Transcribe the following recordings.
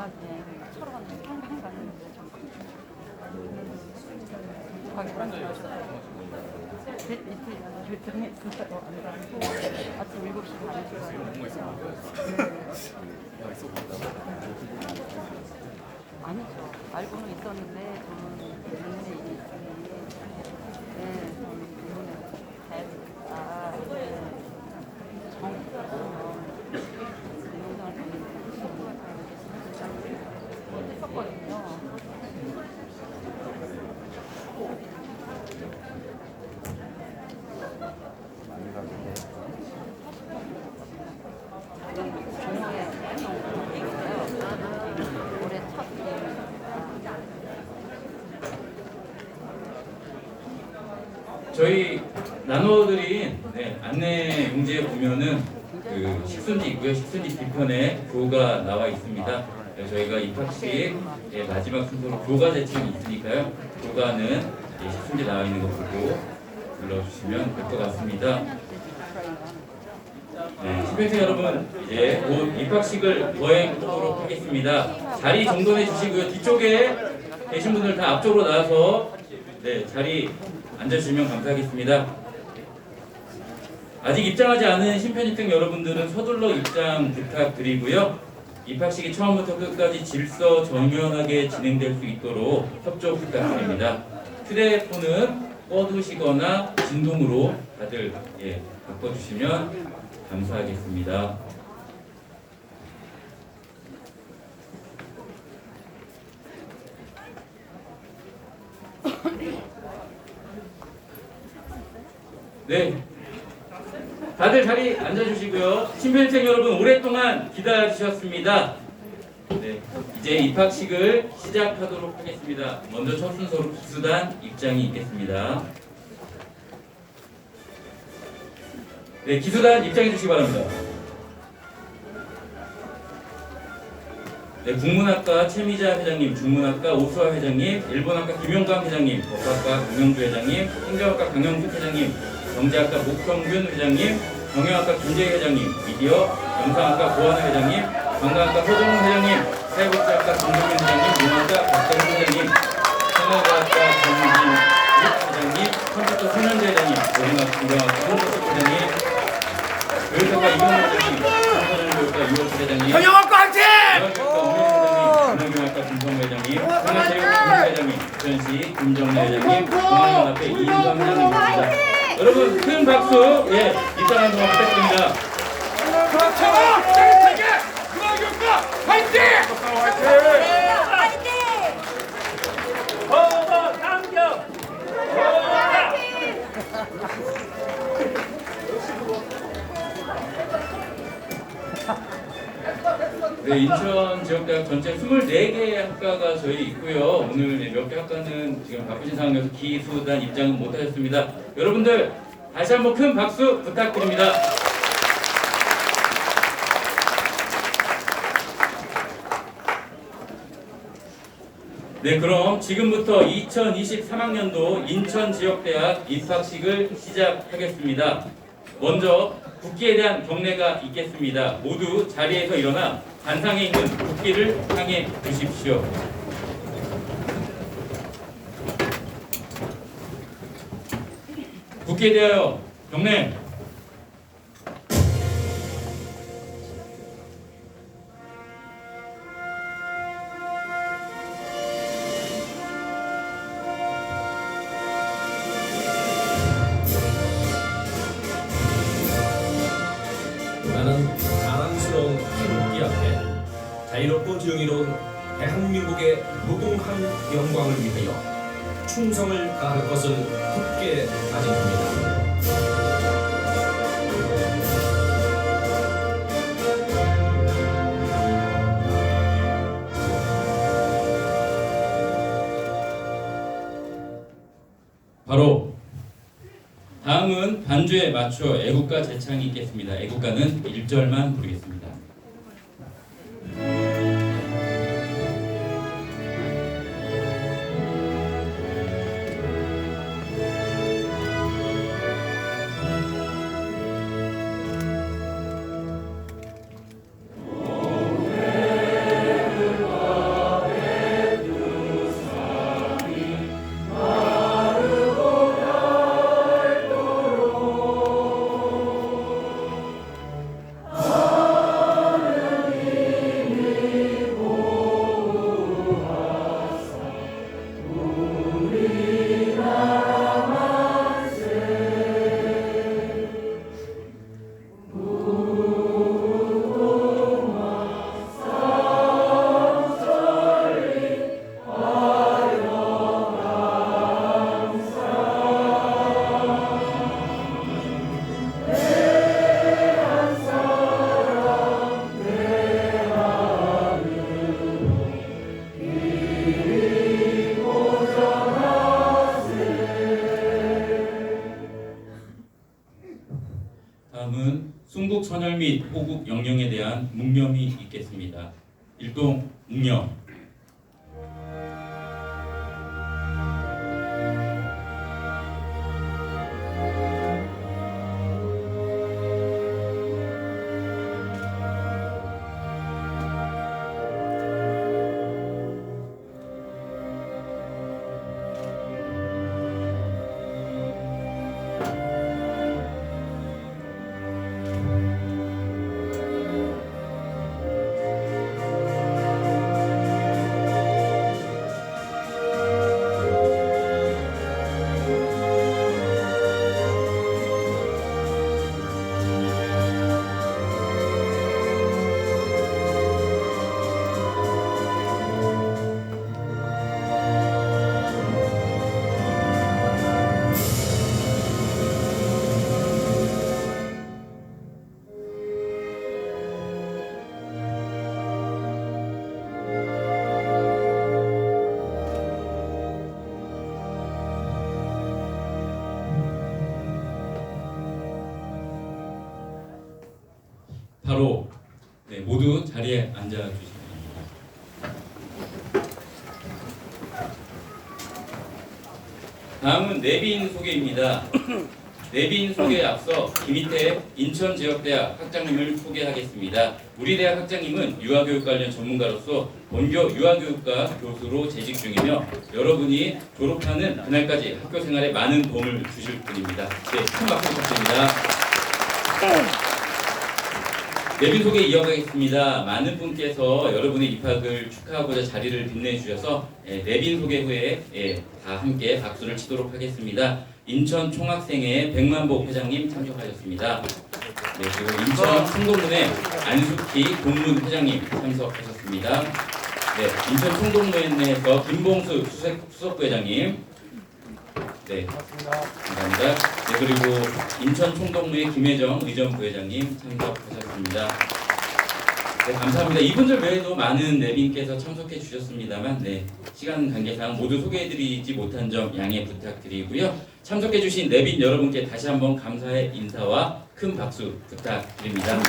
그냥 서로 한행 갔는데 좀 가게 만들어서 이틀 결정했어요. 안 가고 아침 7시 반에 아니죠. 알고는 있었는데 저는 때문에 일이 있으니 저는 때문에 가야 되겠다. 정부가 영상을 보는데 했었거든요. 저희 나눠드린 안내 용지에 보면은 그 식순지 있고요. 식순지 뒤편에 교가 나와 있습니다. 저희가 입학식 마지막 순서로 교가 제청이 있으니까요. 교가는 식순지 나와 있는 거 보고 눌러주시면 될 것 같습니다. 신병생 여러분, 이제 곧 입학식을 거행하도록 하겠습니다. 자리 정돈해 주시고요. 뒤쪽에 계신 분들 다 앞쪽으로 나와서 자리 앉아주시면 감사하겠습니다. 아직 입장하지 않은 신편입생 여러분들은 서둘러 입장 부탁드리고요. 입학식이 처음부터 끝까지 질서정연하게 진행될 수 있도록 협조 부탁드립니다. 휴대폰은 꺼두시거나 진동으로 다들 바꿔주시면 감사하겠습니다. 네, 다들 자리 앉아주시고요. 신편생 여러분 오랫동안 기다리셨습니다. 이제 입학식을 시작하도록 하겠습니다. 먼저 첫 순서로 기수단 입장이 있겠습니다. 기수단 입장해 주시기 바랍니다. 국문학과 최미자 회장님, 중문학과 오수아 회장님, 일본학과 김용강 회장님, 법학과 강영주 회장님, 행정학과 강영숙 회장님, 경제학과 목평균 회장님, 경영학과 김재희 회장님, 미디어 영상학과 고한하 회장님, 관광학과 서정훈 회장님, 사회복지학과 김동민 회장님, 문학과 박정훈 회장님, 생활과학과 정진 회장님, 컴퓨터 손현재 회장님, 고등학교 김경학과 홍보식 회장님, 교육학과 이경호 회장님, 청소년교육과 유호수 회장님, 경영학과 화이팅! 문화교육과 김성 회장님, 문화체육과 회장님, 부천시 김정래 회장님, 공항연합회 이인감 회장님입니다. 여러분 큰 박수 입장하는 동안 부탁드립니다. 그렇죠! 짜릿하게! 문화교육과 화이팅! 화이팅! 남경! 인천 지역대학 전체 24개 학과가 저희 있고요. 오늘 몇 개 학과는 지금 바쁘신 상황에서 기수단 입장은 못하셨습니다. 여러분들 다시 한번 큰 박수 부탁드립니다. 그럼 지금부터 2023학년도 인천지역대학 입학식을 시작하겠습니다. 먼저 국기에 대한 경례가 있겠습니다. 모두 자리에서 일어나 단상에 있는 국기를 향해 주십시오. 국기에 대하여 경례. 나는 자랑스러운 태극기 앞에 자유롭고 정의로운 대한민국의 무궁한 영광을 위하여 충성을 다할 것을 굳게 다짐합니다. 바로 다음은 반주에 맞춰 애국가 재창이 있겠습니다. 애국가는 1절만 부르겠습니다. 다음은 순국 선열 및 호국 영령에 대한 묵념이 있겠습니다. 일동 묵념. 바로 모두 자리에 앉아 주시기 바랍니다. 다음은 내빈 소개입니다. 내빈 소개에 앞서 김희태 인천지역대학 학장님을 소개하겠습니다. 우리 대학 학장님은 유아교육 관련 전문가로서 본교 유아교육과 교수로 재직 중이며 여러분이 졸업하는 그날까지 학교 생활에 많은 도움을 주실 분입니다. 네, 큰 박수 부탁드립니다. 내빈 소개 이어가겠습니다. 많은 분께서 여러분의 입학을 축하하고자 자리를 빛내주셔서 내빈 소개 후에 다 함께 박수를 치도록 하겠습니다. 인천 총학생회 백만복 회장님 참석하셨습니다. 네, 그리고 인천 총동문회 안숙희 동문 회장님 참석하셨습니다. 네, 인천 총동문회에서 김봉수 수석부회장님. 네, 감사합니다. 네, 그리고 인천 총동문회 김혜정 의전부회장님 참석하셨습니다. 네, 감사합니다. 이분들 외에도 많은 내빈께서 참석해 주셨습니다만, 시간 관계상 모두 소개해드리지 못한 점 양해 부탁드리고요. 참석해 주신 내빈 여러분께 다시 한번 감사의 인사와 큰 박수 부탁드립니다.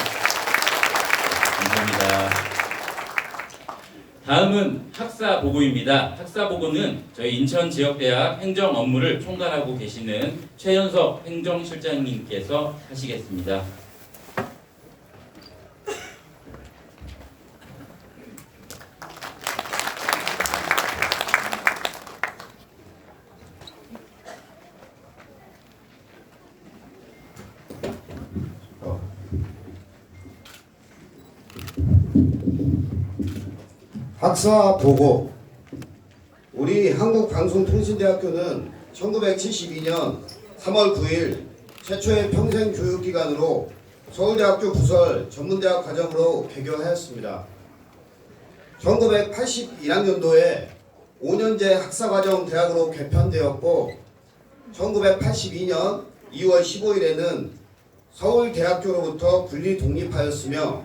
감사합니다. 다음은 학사보고입니다. 학사보고는 저희 인천지역대학 행정 업무를 총괄하고 계시는 최현석 행정실장님께서 하시겠습니다. 학사 보고. 우리 한국방송통신대학교는 1972년 3월 9일 최초의 평생교육기관으로 서울대학교 부설 전문대학 과정으로 개교하였습니다. 1981학년도에 5년제 학사과정 대학으로 개편되었고 1982년 2월 15일에는 서울대학교로부터 분리 독립하였으며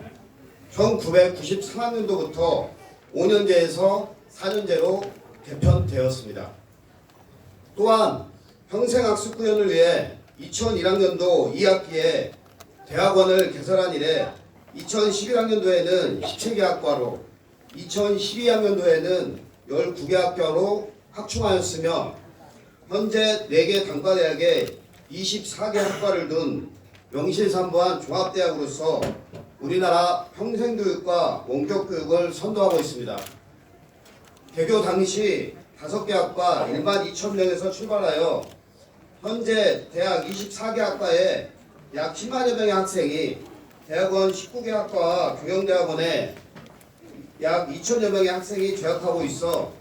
1993학년도부터 5년제에서 4년제로 개편되었습니다. 또한 평생학습구현을 위해 2001학년도 2학기에 대학원을 개설한 이래 2011학년도에는 17개 학과로 2012학년도에는 19개 학과로 확충하였으며 현재 4개 단과대학에 24개 학과를 둔 명실상부한 종합대학으로서 우리나라 평생교육과 원격교육을 선도하고 있습니다. 개교 당시 5개 학과 1만 2천 명에서 출발하여 현재 대학 24개 학과에 약 10만여 명의 학생이 대학원 19개 학과와 경영대학원에 약 2천여 명의 학생이 재학하고 있어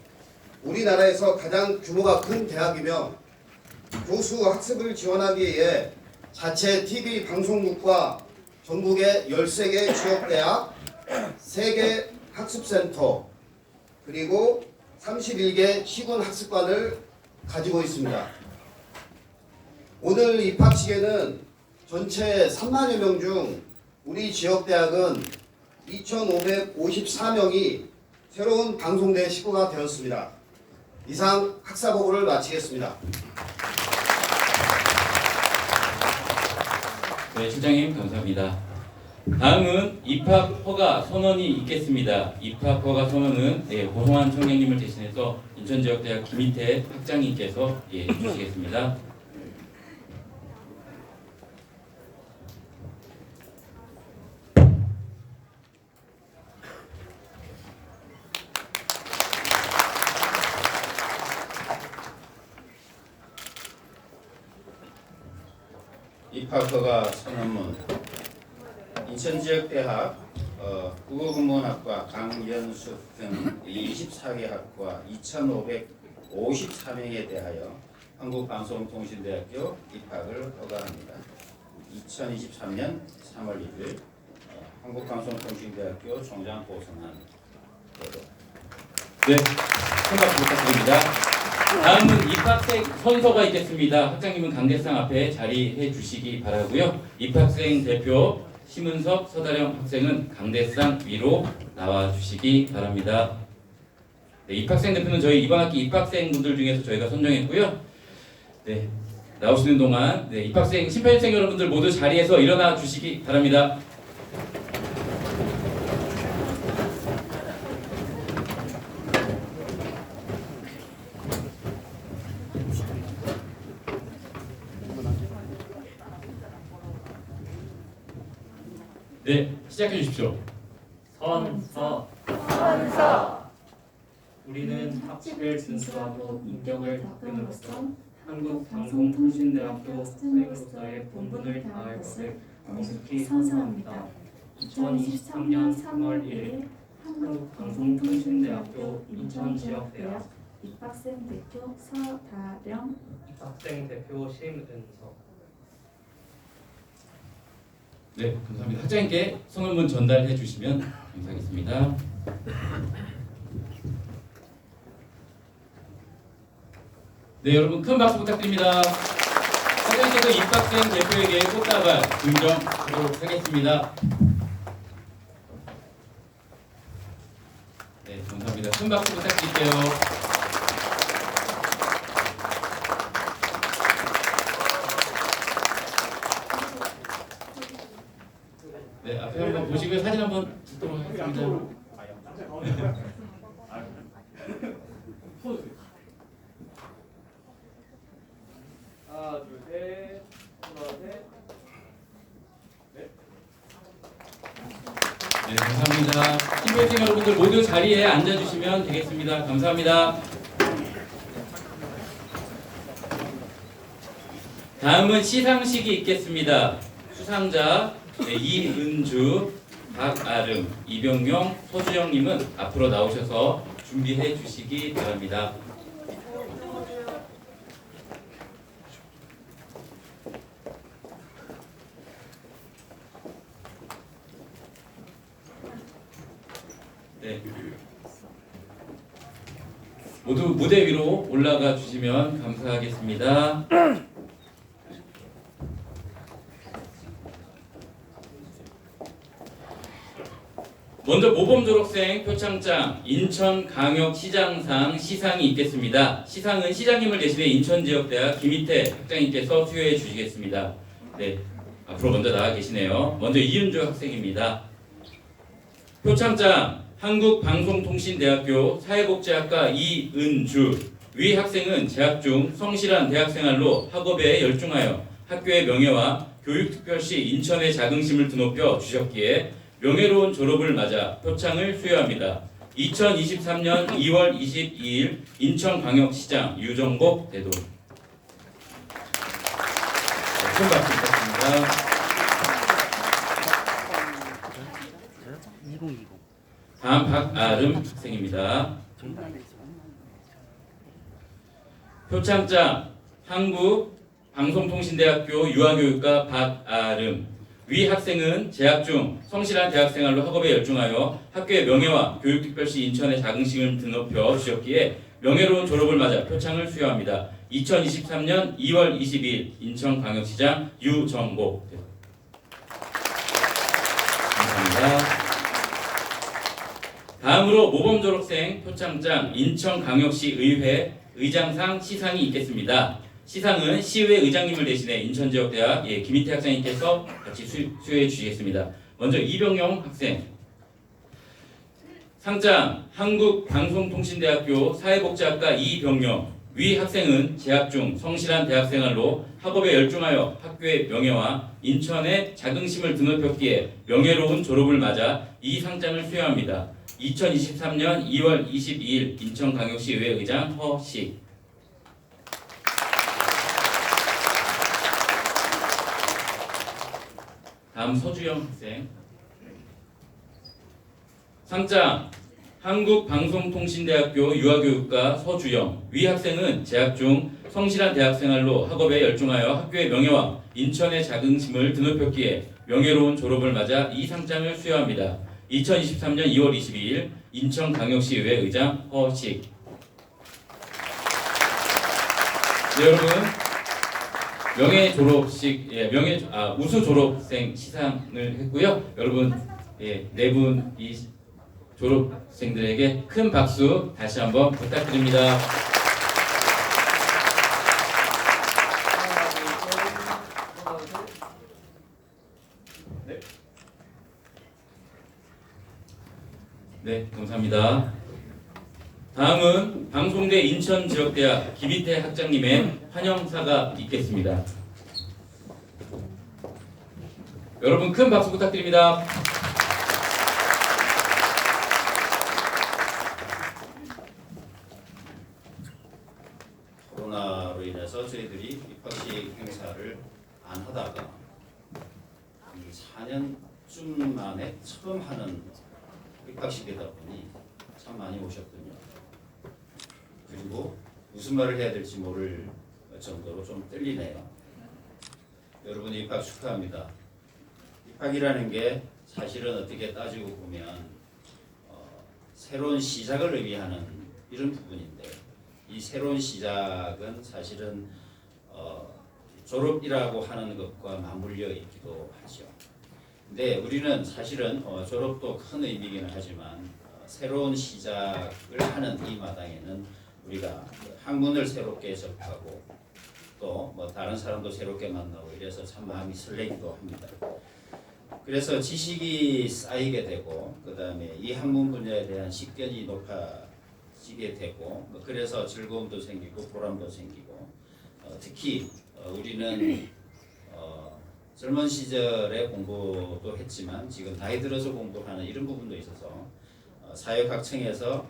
우리나라에서 가장 규모가 큰 대학이며 교수 학습을 지원하기 위해 자체 TV 방송국과 전국의 13개 지역대학, 3개 학습센터, 그리고 31개 시군학습관을 가지고 있습니다. 오늘 입학식에는 전체 3만여 명 중 우리 지역대학은 2,554명이 새로운 방송대 식구가 되었습니다. 이상 학사보고를 마치겠습니다. 네, 실장님 감사합니다. 다음은 입학 허가 선언이 있겠습니다. 입학 허가 선언은 고성환 청장님을 대신해서 인천지역대학 김희태 학장님께서 해주시겠습니다. 입학허가 선언문 인천지역대학 국어국문학과 강연숙 등 24개 학과 2,554명에 대하여 한국방송통신대학교 입학을 허가합니다. 2023년 3월 1일 한국방송통신대학교 총장 보선한 대로. 네, 큰 박수 부탁드립니다. 다음은 입학생 선서가 있겠습니다. 학장님은 강대상 앞에 자리해 주시기 바라고요. 입학생 대표 심은석, 서다령 학생은 강대상 위로 나와 주시기 바랍니다. 네, 입학생 대표는 저희 이번 학기 입학생분들 중에서 저희가 선정했고요. 네, 나오시는 동안 입학생 심판생 여러분들 모두 자리에서 일어나 주시기 바랍니다. 네, 시작해 주십시오. 선서. 우리는 학칙을 준수하고 인격을 닦음으로써 한국방송통신대학교 학생으로서의 본분을 다할 것을 명백히 선서합니다. 2023년 3월 1일 한국방송통신대학교 인천지역대학 입학생 대표 서다령, 입학생 대표 심은석. 네, 감사합니다. 학장님께 선언문 전달해 주시면 감사하겠습니다. 네, 여러분 큰 박수 부탁드립니다. 학장님께서 입학생 대표에게 꽃다발 증정하도록 하겠습니다. 네, 감사합니다. 큰 박수 부탁드릴게요. 네, 앞에 한번 보시고요. 사진 한번 찍도록 하겠습니다. 하나, 둘, 셋. 하나, 셋. 네, 감사합니다. 팀회생 여러분들 모두 자리에 앉아주시면 되겠습니다. 감사합니다. 다음은 시상식이 있겠습니다. 수상자 이은주, 박아름, 이병용, 서주영님은 앞으로 나오셔서 준비해 주시기 바랍니다. 네. 모두 무대 위로 올라가 주시면 감사하겠습니다. 먼저 모범 졸업생 표창장 인천광역시장상 시상이 있겠습니다. 시상은 시장님을 대신해 인천지역대학 김희태 학장님께서 수여해 주시겠습니다. 네, 앞으로 먼저 나와 계시네요. 먼저 이은주 학생입니다. 표창장 한국방송통신대학교 사회복지학과 이은주. 위 학생은 재학 중 성실한 대학생활로 학업에 열중하여 학교의 명예와 교육특별시 인천의 자긍심을 드높여 주셨기에 명예로운 졸업을 맞아 표창을 수여합니다. 2023년 2월 22일 인천광역시장 유정복 대도. 큰 박수 부탁드립니다. 2020. 다음 박아름 학생입니다. 표창장 한국방송통신대학교 유아교육과 박아름. 위 학생은 재학 중 성실한 대학생활로 학업에 열중하여 학교의 명예와 교육특별시 인천의 자긍심을 드높여 주셨기에 명예로운 졸업을 맞아 표창을 수여합니다. 2023년 2월 22일 인천광역시장 유정복. 감사합니다. 다음으로 모범 졸업생 표창장 인천광역시 의회 의장상 시상이 있겠습니다. 시상은 시의회 의장님을 대신해 인천지역대학 김희태 학생님께서 같이 수여해 주시겠습니다. 먼저 이병영 학생. 상장 한국방송통신대학교 사회복지학과 이병영. 위 학생은 재학 중 성실한 대학생활로 학업에 열중하여 학교의 명예와 인천의 자긍심을 드높였기에 명예로운 졸업을 맞아 이 상장을 수여합니다. 2023년 2월 22일 인천광역시의회 의장 허식. 다음 서주영 학생. 상장 한국방송통신대학교 유아교육과 서주영. 위 학생은 재학 중 성실한 대학생활로 학업에 열중하여 학교의 명예와 인천의 자긍심을 드높였기에 명예로운 졸업을 맞아 이 상장을 수여합니다. 2023년 2월 22일 인천광역시의회 의장 허식. 네, 여러분 명예 졸업식 우수 졸업생 시상을 했고요. 여러분 네 분 이 졸업생들에게 큰 박수 다시 한번 부탁드립니다. 네, 감사합니다. 다음은 방송대 인천지역대학 김희태 학장님의 환영사가 있겠습니다. 여러분 큰 박수 부탁드립니다. 코로나로 인해서 저희들이 입학식 행사를 안 하다가 4년쯤 만에 처음 하는 입학식이다 보니 참 많이 오셨군요. 그리고 무슨 말을 해야 될지 모를 정도로 좀 떨리네요. 여러분 입학 축하합니다. 입학이라는 게 사실은 어떻게 따지고 보면 새로운 시작을 의미하는 이런 부분인데, 이 새로운 시작은 사실은 졸업이라고 하는 것과 맞물려 있기도 하죠. 근데 우리는 사실은 졸업도 큰 의미이기는 하지만 새로운 시작을 하는 이 마당에는 우리가 학문을 새롭게 접하고 또 뭐 다른 사람도 새롭게 만나고 이래서 참 마음이 설레기도 합니다. 그래서 지식이 쌓이게 되고 그 다음에 이 학문 분야에 대한 식견이 높아지게 되고 그래서 즐거움도 생기고 보람도 생기고 특히 우리는 젊은 시절에 공부도 했지만 지금 나이 들어서 공부하는 이런 부분도 있어서 사회각층에서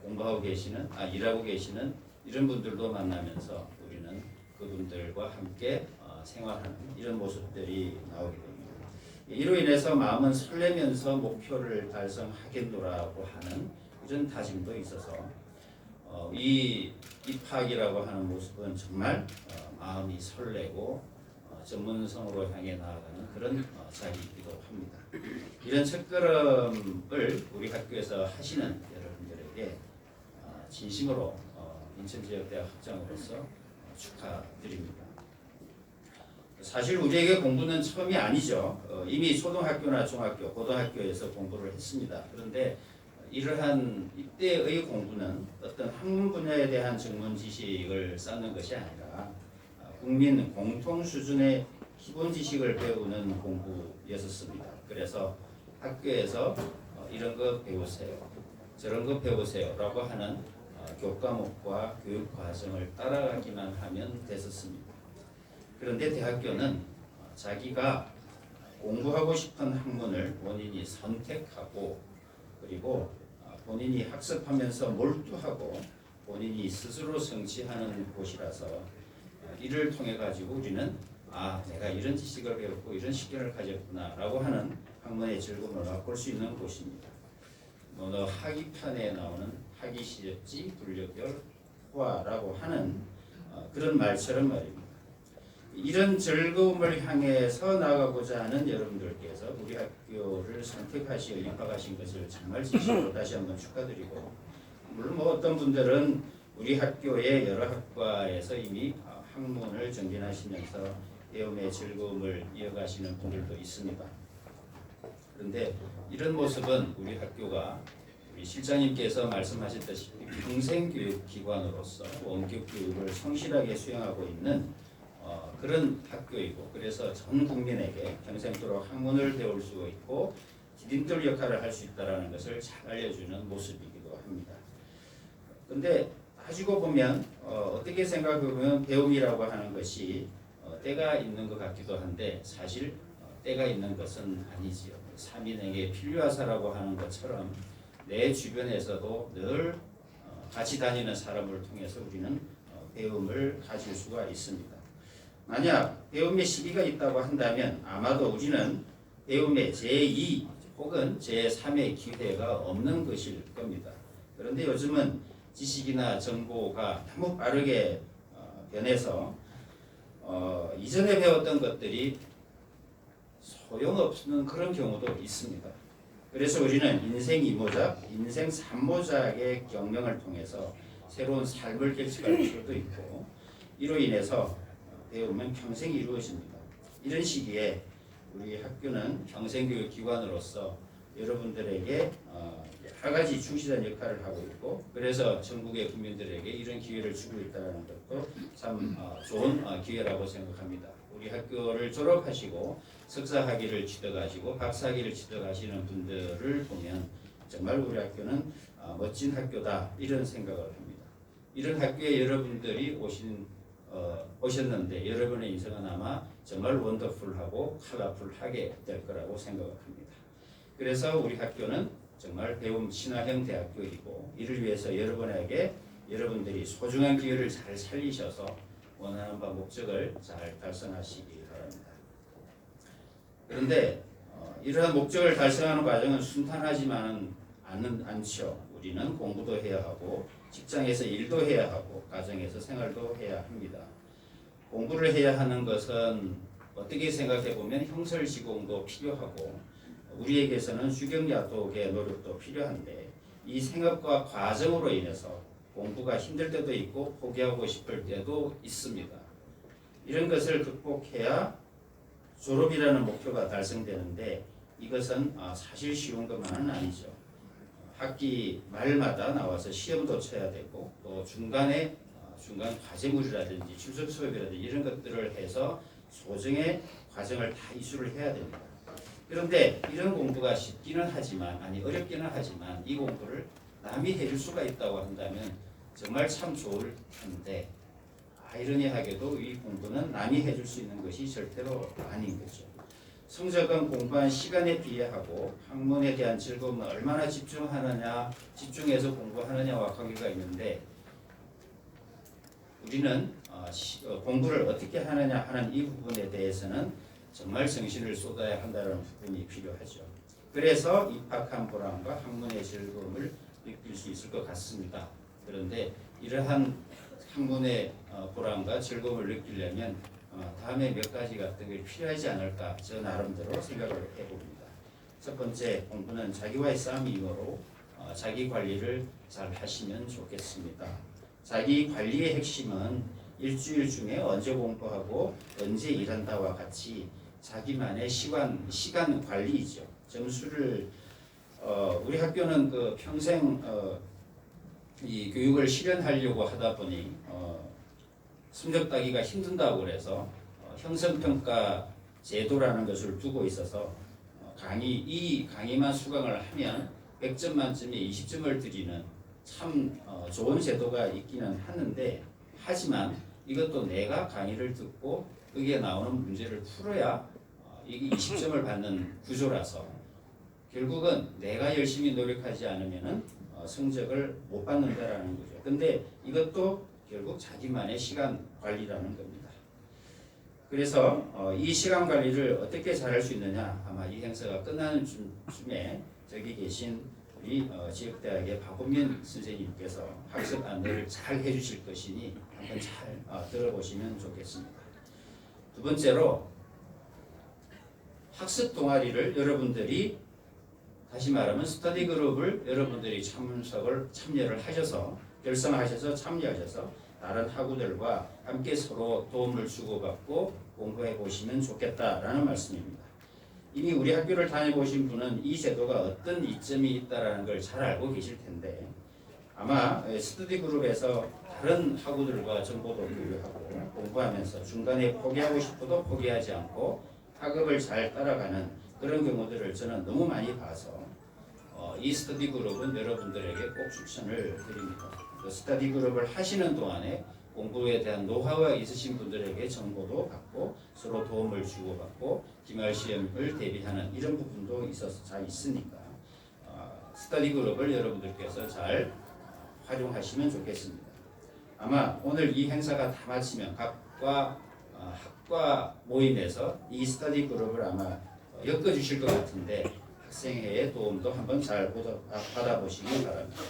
공부하고 계시는 일하고 계시는 이런 분들도 만나면서 우리는 그분들과 함께 생활하는 이런 모습들이 나오게 됩니다. 이로 인해서 마음은 설레면서 목표를 달성하겠노라고 하는 이런 다짐도 있어서 이 입학이라고 하는 모습은 정말 마음이 설레고 전문성으로 향해 나아가는 그런 자리이기도 합니다. 이런 첫걸음을 우리 학교에서 하시는 여러분들에게 진심으로 인천지역대학 학장으로서 축하드립니다. 사실 우리에게 공부는 처음이 아니죠. 이미 초등학교나 중학교, 고등학교에서 공부를 했습니다. 그런데 이러한 이때의 공부는 어떤 학문 분야에 대한 전문 지식을 쌓는 것이 아니라 국민 공통 수준의 기본 지식을 배우는 공부였었습니다. 그래서 학교에서 이런 거 배우세요, 저런 거 배우세요 라고 하는 교과목과 교육 과정을 따라가기만 하면 됐었습니다. 그런데 대학교는 자기가 공부하고 싶은 학문을 본인이 선택하고 그리고 본인이 학습하면서 몰두하고 본인이 스스로 성취하는 곳이라서 이를 통해 가지고 우리는 내가 이런 지식을 배웠고 이런 식견을 가졌구나 라고 하는 학문의 즐거움을 맛볼 수 있는 곳입니다. 학위판에 나오는 학위 시접지 분력별 호화라고 하는 그런 말처럼 말입니다. 이런 즐거움을 향해서 나가고자 하는 여러분들께서 우리 학교를 선택하시어 입학하신 것을 정말 진심으로 다시 한번 축하드리고, 물론 어떤 분들은 우리 학교의 여러 학과에서 이미 학문을 정진하시면서 배움의 즐거움을 이어가시는 분들도 있습니다. 그런데 이런 모습은 우리 학교가 우리 실장님께서 말씀하셨다시피 평생교육기관으로서 원격 교육을 성실하게 수행하고 있는 그런 학교이고, 그래서 전 국민에게 평생토록 학문을 배울 수 있고 디딤돌 역할을 할 수 있다는 것을 잘 알려주는 모습이기도 합니다. 근데 따지고 보면 어떻게 생각해보면 배움이라고 하는 것이 때가 있는 것 같기도 한데 사실 때가 있는 것은 아니지요. 삼인에게 필요하사라고 하는 것처럼 내 주변에서도 늘 같이 다니는 사람을 통해서 우리는 배움을 가질 수가 있습니다. 만약 배움의 시기가 있다고 한다면 아마도 우리는 배움의 제2 혹은 제3의 기회가 없는 것일 겁니다. 그런데 요즘은 지식이나 정보가 너무 빠르게 변해서 이전에 배웠던 것들이 소용없는 그런 경우도 있습니다. 그래서 우리는 인생 2모작, 인생 3모작의 경영을 통해서 새로운 삶을 결정할 필요도 있고, 이로 인해서 배움은 평생 이루어집니다. 이런 시기에 우리 학교는 평생교육기관으로서 여러분들에게 여러 가지 충실한 역할을 하고 있고, 그래서 전국의 국민들에게 이런 기회를 주고 있다는 것도 참 좋은 기회라고 생각합니다. 우리 학교를 졸업하시고 석사학위를 취득하시고 박사학위를 취득하시는 분들을 보면 정말 우리 학교는 멋진 학교다, 이런 생각을 합니다. 이런 학교에 여러분들이 오셨는데 여러분의 인생은 아마 정말 원더풀하고 컬러풀하게 될 거라고 생각을 합니다. 그래서 우리 학교는 정말 배움 친화형 대학교이고, 이를 위해서 여러분들이 소중한 기회를 잘 살리셔서 원하는 바 목적을 잘 달성하시기 바랍니다. 그런데 이러한 목적을 달성하는 과정은 순탄하지만은 않죠. 우리는 공부도 해야 하고 직장에서 일도 해야 하고 가정에서 생활도 해야 합니다. 공부를 해야 하는 것은 어떻게 생각해 보면 형설시공도 필요하고 우리에게서는 수경야독의 노력도 필요한데, 이 생업과 과정으로 인해서 공부가 힘들 때도 있고 포기하고 싶을 때도 있습니다. 이런 것을 극복해야 졸업이라는 목표가 달성되는데, 이것은 사실 쉬운 것만은 아니죠. 학기 말마다 나와서 시험도 쳐야 되고, 또 중간 과제물이라든지 출석 수업이라든지 이런 것들을 해서 소정의 과정을 다 이수를 해야 됩니다. 그런데 이런 공부가 쉽기는 하지만, 어렵기는 하지만 이 공부를 남이 해줄 수가 있다고 한다면 정말 참 좋을 텐데, 아이러니하게도 이 공부는 남이 해줄 수 있는 것이 절대로 아닌 거죠. 성적은 공부한 시간에 비례하고 학문에 대한 즐거움은 얼마나 집중해서 공부하느냐와 관계가 있는데, 우리는 공부를 어떻게 하느냐 하는 이 부분에 대해서는 정말 정신을 쏟아야 한다는 부분이 필요하죠. 그래서 입학한 보람과 학문의 즐거움을 느낄 수 있을 것 같습니다. 그런데 이러한 학문의 보람과 즐거움을 느끼려면 다음에 몇 가지 같은 게 필요하지 않을까, 저 나름대로 생각을 해봅니다. 첫 번째, 공부는 자기와의 싸움이므로 자기 관리를 잘 하시면 좋겠습니다. 자기 관리의 핵심은 일주일 중에 언제 공부하고 언제 일한다와 같이 자기만의 시간 관리이죠. 점수를 우리 학교는 그 평생 이 교육을 실현하려고 하다 보니 성적 따기가 힘든다고 그래서 형성평가 제도라는 것을 두고 있어서 이 강의만 수강을 하면 100점 만점에 20점을 드리는 참 좋은 제도가 있기는 하는데, 하지만 이것도 내가 강의를 듣고 거기에 나오는 문제를 풀어야 이게 20점을 받는 구조라서 결국은 내가 열심히 노력하지 않으면은 성적을 못 받는다라는 거죠. 근데 이것도 결국 자기만의 시간 관리라는 겁니다. 그래서 이 시간 관리를 어떻게 잘할 수 있느냐, 아마 이 행사가 끝나는 쯤에 저기 계신 우리 지역대학의 박원민 선생님께서 학습 안내를 잘 해주실 것이니 한번 잘 들어보시면 좋겠습니다. 두 번째로, 학습 동아리를 여러분들이, 다시 말하면 스터디 그룹을 여러분들이 참여를 하셔서 결성하셔서 참여하셔서 다른 학우들과 함께 서로 도움을 주고받고 공부해 보시면 좋겠다라는 말씀입니다. 이미 우리 학교를 다녀보신 분은 이 제도가 어떤 이점이 있다라는 걸 잘 알고 계실 텐데 아마 스터디 그룹에서 다른 학우들과 정보도 교류하고 공부하면서 중간에 포기하고 싶어도 포기하지 않고 학업을 잘 따라가는 그런 경우들을 저는 너무 많이 봐서 이 스터디 그룹은 여러분들에게 꼭 추천을 드립니다. 그 스터디 그룹을 하시는 동안에 공부에 대한 노하우가 있으신 분들에게 정보도 받고 서로 도움을 주고받고 기말 시험을 대비하는 이런 부분도 있어서 잘 있으니까 스터디 그룹을 여러분들께서 잘 활용하시면 좋겠습니다. 아마 오늘 이 행사가 다 마치면 각과 학과 모임에서 이 스터디 그룹을 아마 엮어주실 것 같은데 학생회의 도움도 한번 잘 받아보시기 바랍니다.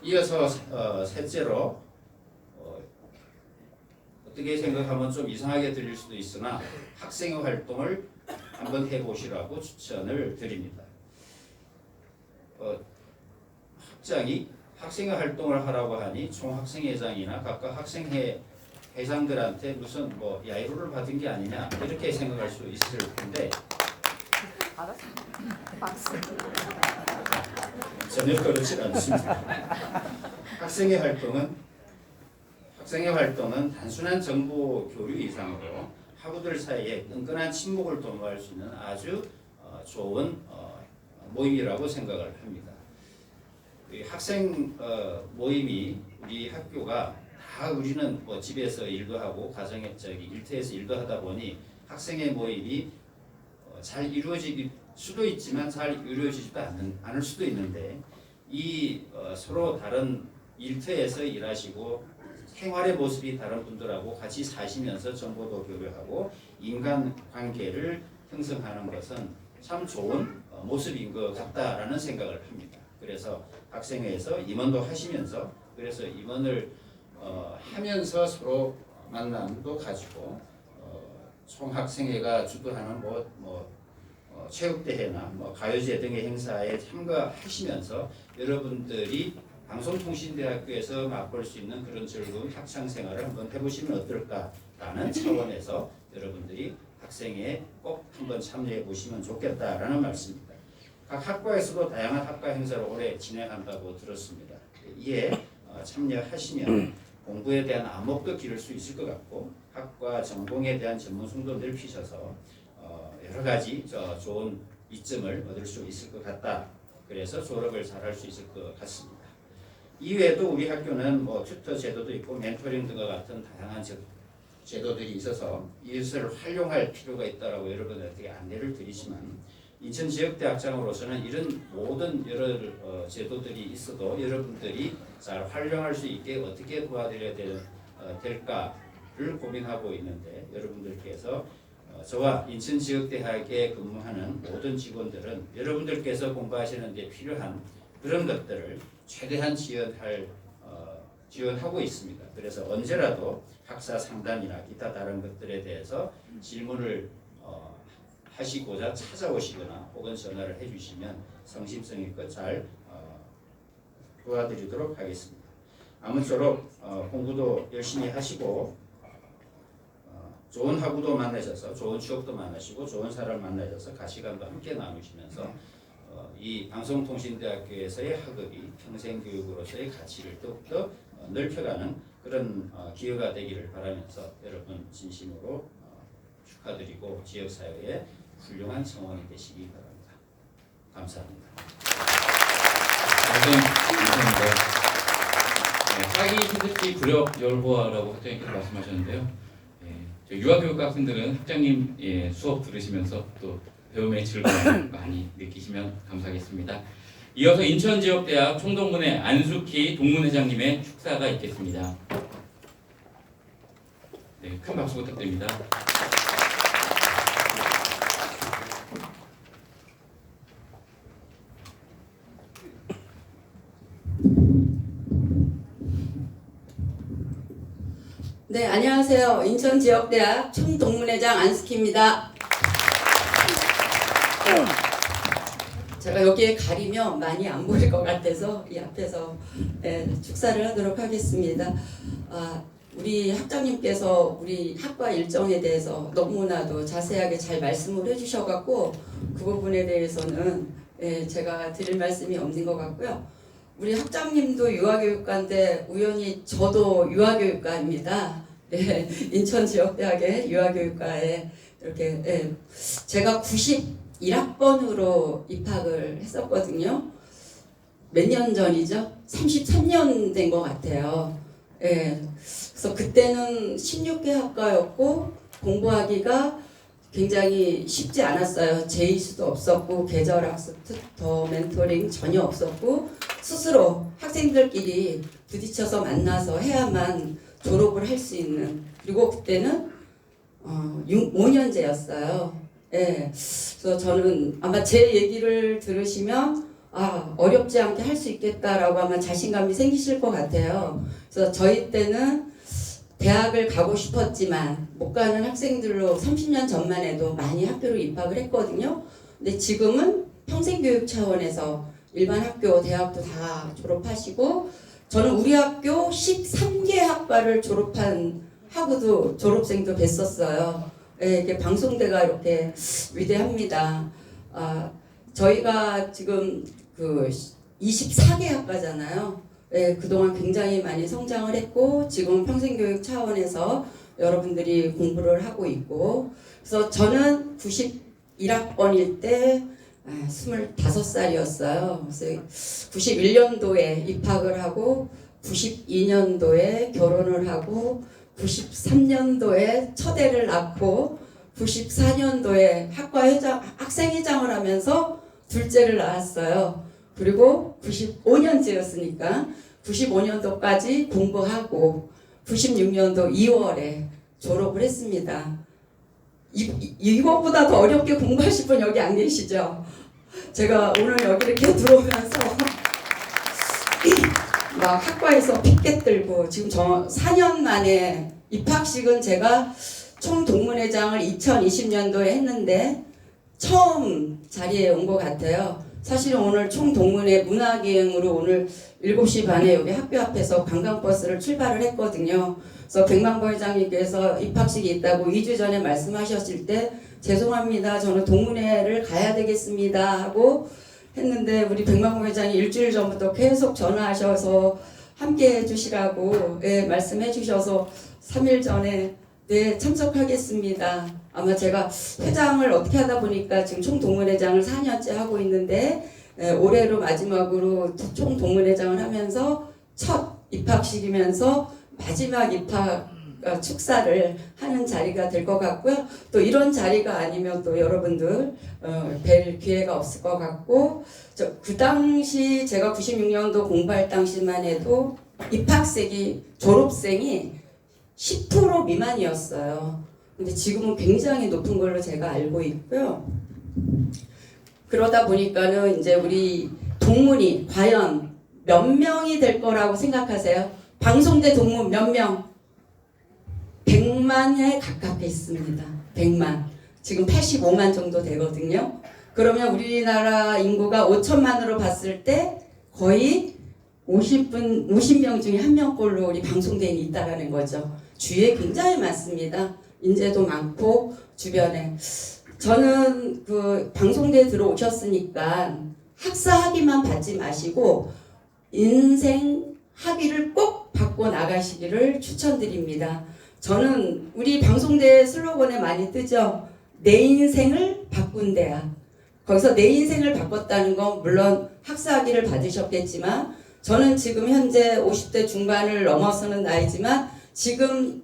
이어서 셋째로 어떻게 생각하면 좀 이상하게 들릴 수도 있으나 학생회 활동을 한번 해보시라고 추천을 드립니다. 학장이 학생회 활동을 하라고 하니 총학생회장이나 각각 학생회 회장들한테 무슨 뭐 야유를 받은 게 아니냐 이렇게 생각할 수 있을 텐데 전혀 그렇지 않습니다. 학생회 활동은 단순한 정보 교류 이상으로 학우들 사이에 끈끈한 친목을 도모할 수 있는 아주 좋은 모임이라고 생각을 합니다. 학생 모임이 우리 학교가 다 우리는 뭐 집에서 일도 하고 가정에 일터에서 일도 하다 보니 학생회 모임이 잘 이루어질 수도 있지만 잘 이루어지지도 않을 수도 있는데 이 서로 다른 일터에서 일하시고 생활의 모습이 다른 분들하고 같이 사시면서 정보도 교류하고 인간관계를 형성하는 것은 참 좋은 모습인 것 같다라는 생각을 합니다. 그래서 학생회에서 임원도 하시면서 그래서 임원을 하면서 서로 만남도 가지고 총학생회가 주도하는 체육대회나 가요제 등의 행사에 참가하시면서 여러분들이 방송통신대학교에서 맛볼 수 있는 그런 즐거운 학창생활을 한번 해보시면 어떨까라는 차원에서 여러분들이 학생회에 꼭 한번 참여해 보시면 좋겠다라는 말씀입니다. 각 학과에서도 다양한 학과 행사를 올해 진행한다고 들었습니다. 이에 참여하시면 공부에 대한 안목도 기를 수 있을 것 같고 학과 전공에 대한 전문성도 넓히셔서 여러 가지 좋은 이점을 얻을 수 있을 것 같다. 그래서 졸업을 잘할 수 있을 것 같습니다. 이외에도 우리 학교는 튜터 제도도 있고 멘토링 등과 같은 다양한 제도들이 있어서 이것을 활용할 필요가 있다라고 여러분들에게 안내를 드리지만 인천 지역대학장으로서는 이런 모든 여러 제도들이 있어도 여러분들이 잘 활용할 수 있게 어떻게 도와드려야 될까를 고민하고 있는데 여러분들께서 저와 인천지역대학에 근무하는 모든 직원들은 여러분들께서 공부하시는 데 필요한 그런 것들을 최대한 지원하고 있습니다. 그래서 언제라도 학사 상담이나 기타 다른 것들에 대해서 질문을 하시고자 찾아오시거나 혹은 전화를 해주시면 성심성의껏 잘 도와드리도록 하겠습니다. 아무쪼록 공부도 열심히 하시고 좋은 학우도 만나셔서 좋은 추억도 만나시고 좋은 사람 만나셔서 가시관도 함께 나누시면서 이 방송통신대학교에서의 학업이 평생교육으로서의 가치를 더욱더 넓혀가는 그런 기회가 되기를 바라면서 여러분 진심으로 축하드리고 지역사회에 훌륭한 성원이 되시기 바랍니다. 감사합니다. 사기 시드기 구력 열보아라고 학장님께서 말씀하셨는데요. 유아교육 학생들은 학장님 수업 들으시면서 또 배움의 즐거움 많이 느끼시면 감사하겠습니다. 이어서 인천지역대학 총동문회 안숙희 동문회장님의 축사가 있겠습니다. 네, 큰 박수 부탁드립니다. 네, 안녕하세요. 인천지역대학 총동문회장 안숙희입니다. 제가 여기에 가리면 많이 안 보일 것 같아서 이 앞에서 축사를 하도록 하겠습니다. 우리 학장님께서 우리 학과 일정에 대해서 너무나도 자세하게 잘 말씀을 해주셔갖고 그 부분에 대해서는 제가 드릴 말씀이 없는 것 같고요. 우리 학장님도 유아교육과인데 우연히 저도 유아교육과입니다. 네, 인천지역대학의 유아교육과에 이렇게 제가 91학번으로 입학을 했었거든요. 몇 년 전이죠? 33년 된 것 같아요. 그래서 그때는 16개 학과였고 공부하기가 굉장히 쉽지 않았어요. 제이수도 없었고 계절학습, 튜터, 멘토링 전혀 없었고 스스로 학생들끼리 부딪혀서 만나서 해야만 졸업을 할 수 있는, 그리고 그때는 5년제였어요. 그래서 저는 아마 제 얘기를 들으시면 어렵지 않게 할 수 있겠다라고 아마 자신감이 생기실 것 같아요. 그래서 저희 때는 대학을 가고 싶었지만 못 가는 학생들로 30년 전만 해도 많이 학교로 입학을 했거든요. 근데 지금은 평생교육 차원에서 일반 학교, 대학도 다 졸업하시고, 저는 우리 학교 13개 학과를 졸업한 하고도 졸업생도 뵀었어요. 이게 방송대가 이렇게 위대합니다. 저희가 지금 그 24개 학과잖아요. 그동안 굉장히 많이 성장을 했고 지금 평생교육 차원에서 여러분들이 공부를 하고 있고, 그래서 저는 91학번일 때 25살이었어요. 그래서 91년도에 입학을 하고 92년도에 결혼을 하고 93년도에 첫 애를 낳고 94년도에 학생회장을 하면서 둘째를 낳았어요. 그리고 95년째였으니까 95년도까지 공부하고 96년도 2월에 졸업을 했습니다. 이것보다 더 어렵게 공부하실 분 여기 안 계시죠? 제가 오늘 여기 이렇게 들어오면서 막 학과에서 피켓 들고 지금 저 4년 만에 입학식은 제가 총동문회장을 2020년도에 했는데 처음 자리에 온 것 같아요. 사실은 오늘 총동문회 문화기행으로 오늘 7시 반에 여기 학교 앞에서 관광버스를 출발을 했거든요. 그래서 백만보 회장님께서 입학식이 있다고 2주 전에 말씀하셨을 때 죄송합니다, 저는 동문회를 가야 되겠습니다 하고 했는데 우리 백만보 회장이 일주일 전부터 계속 전화하셔서 함께 해주시라고 말씀해 주셔서 3일 전에 참석하겠습니다. 아마 제가 회장을 어떻게 하다 보니까 지금 총동문회장을 4년째 하고 있는데 올해로 마지막으로 총동문회장을 하면서 첫 입학식이면서 마지막 입학 축사를 하는 자리가 될 것 같고요. 또 이런 자리가 아니면 또 여러분들 뵐 기회가 없을 것 같고, 그 당시 제가 96년도 공부할 당시만 해도 입학생이 졸업생이 10% 미만이었어요. 근데 지금은 굉장히 높은 걸로 제가 알고 있고요. 그러다 보니까는 이제 우리 동문이 과연 몇 명이 될 거라고 생각하세요? 방송대 동문 몇 명? 100만에 가깝게 있습니다. 100만. 지금 85만 정도 되거든요. 그러면 우리나라 인구가 5천만으로 봤을 때 거의 50명 중에 1명꼴로 우리 방송대에 있다라는 거죠. 주위에 굉장히 많습니다. 인재도 많고 주변에. 저는 그 방송대에 들어오셨으니까 학사 학위만 받지 마시고 인생 학위를 꼭 받고 나가시기를 추천드립니다. 저는 우리 방송대 슬로건에 많이 뜨죠. 내 인생을 바꾼 대학. 거기서 내 인생을 바꿨다는 건 물론 학사 학위를 받으셨겠지만 저는 지금 현재 50대 중반을 넘어서는 나이지만 지금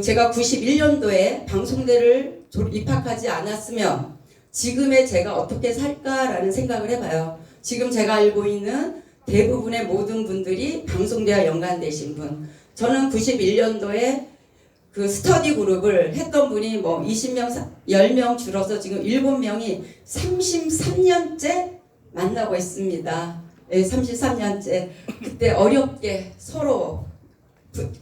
제가 91년도에 방송대를 입학하지 않았으면 지금의 제가 어떻게 살까라는 생각을 해봐요. 지금 제가 알고 있는 대부분의 모든 분들이 방송대와 연관되신 분. 저는 91년도에 그 스터디 그룹을 했던 분이 뭐 20명, 10명 줄어서 지금 7명이 33년째 만나고 있습니다. 33년째. 그때 어렵게 서로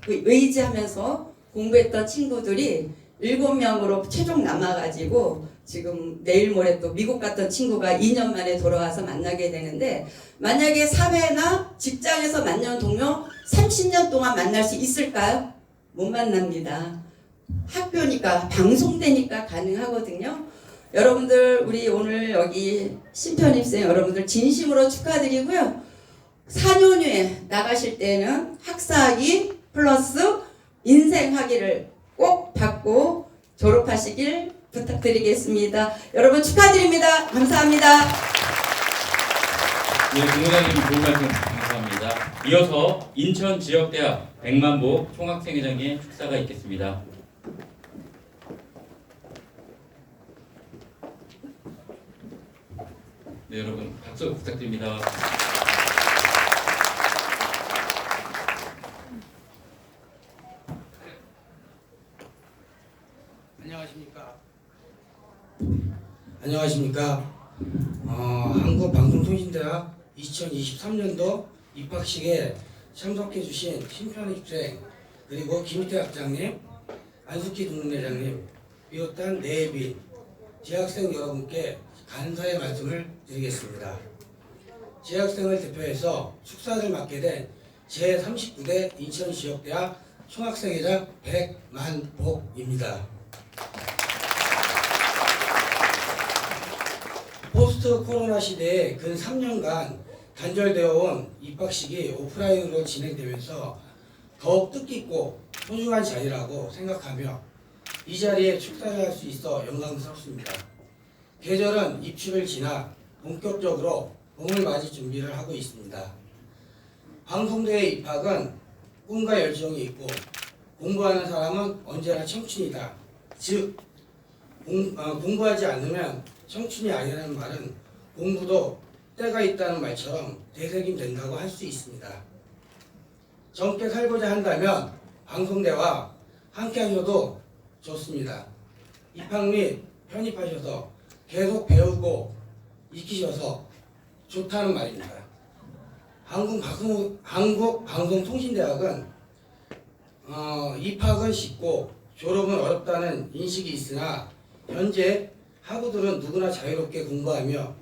의지하면서 공부했던 친구들이 7명으로 최종 남아가지고 지금 내일 모레 또 미국 갔던 친구가 2년 만에 돌아와서 만나게 되는데, 만약에 사회나 직장에서 만난 동료 30년 동안 만날 수 있을까요? 못 만납니다. 학교니까 방송되니까 가능하거든요. 여러분들 우리 오늘 여기 신편입생 여러분들 진심으로 축하드리고요. 4년 후에 나가실 때는 학사학위 플러스 인생학위를 꼭 받고 졸업하시길 부탁드리겠습니다. 여러분 축하드립니다. 감사합니다. 네, 공무장님 좋은 말씀 감사합니다. 이어서 인천지역대학 백만복 총학생회장의 축사가 있겠습니다. 네, 여러분 박수 부탁드립니다. 안녕하십니까. 한국방송통신대학 2023년도 입학식에 참석해 주신 신편입생 그리고 김희태 학장님, 안숙희 동문회장님 비롯한 내빈 재학생 여러분께 감사의 말씀을 드리겠습니다. 재학생을 대표해서 축사를 맡게 된 제39대 인천지역대학 총학생회장 백만복입니다. 포스트 코로나 시대에 근 3년간 단절되어 온 입학식이 오프라인으로 진행되면서 더욱 뜻깊고 소중한 자리라고 생각하며 이 자리에 축사를 할 수 있어 영광스럽습니다. 계절은 입추를 지나 본격적으로 봄을 맞이 준비를 하고 있습니다. 방송대에 입학은 꿈과 열정이 있고 공부하는 사람은 언제나 청춘이다. 즉 공부하지 않으면 청춘이 아니라는 말은 공부도 때가 있다는 말처럼 되새김된다고 할 수 있습니다. 젊게 살고자 한다면 방송대와 함께 하셔도 좋습니다. 입학 및 편입하셔서 계속 배우고 익히셔서 좋다는 말입니다. 한국방송통신대학은 입학은 쉽고 졸업은 어렵다는 인식이 있으나 현재 학우들은 누구나 자유롭게 공부하며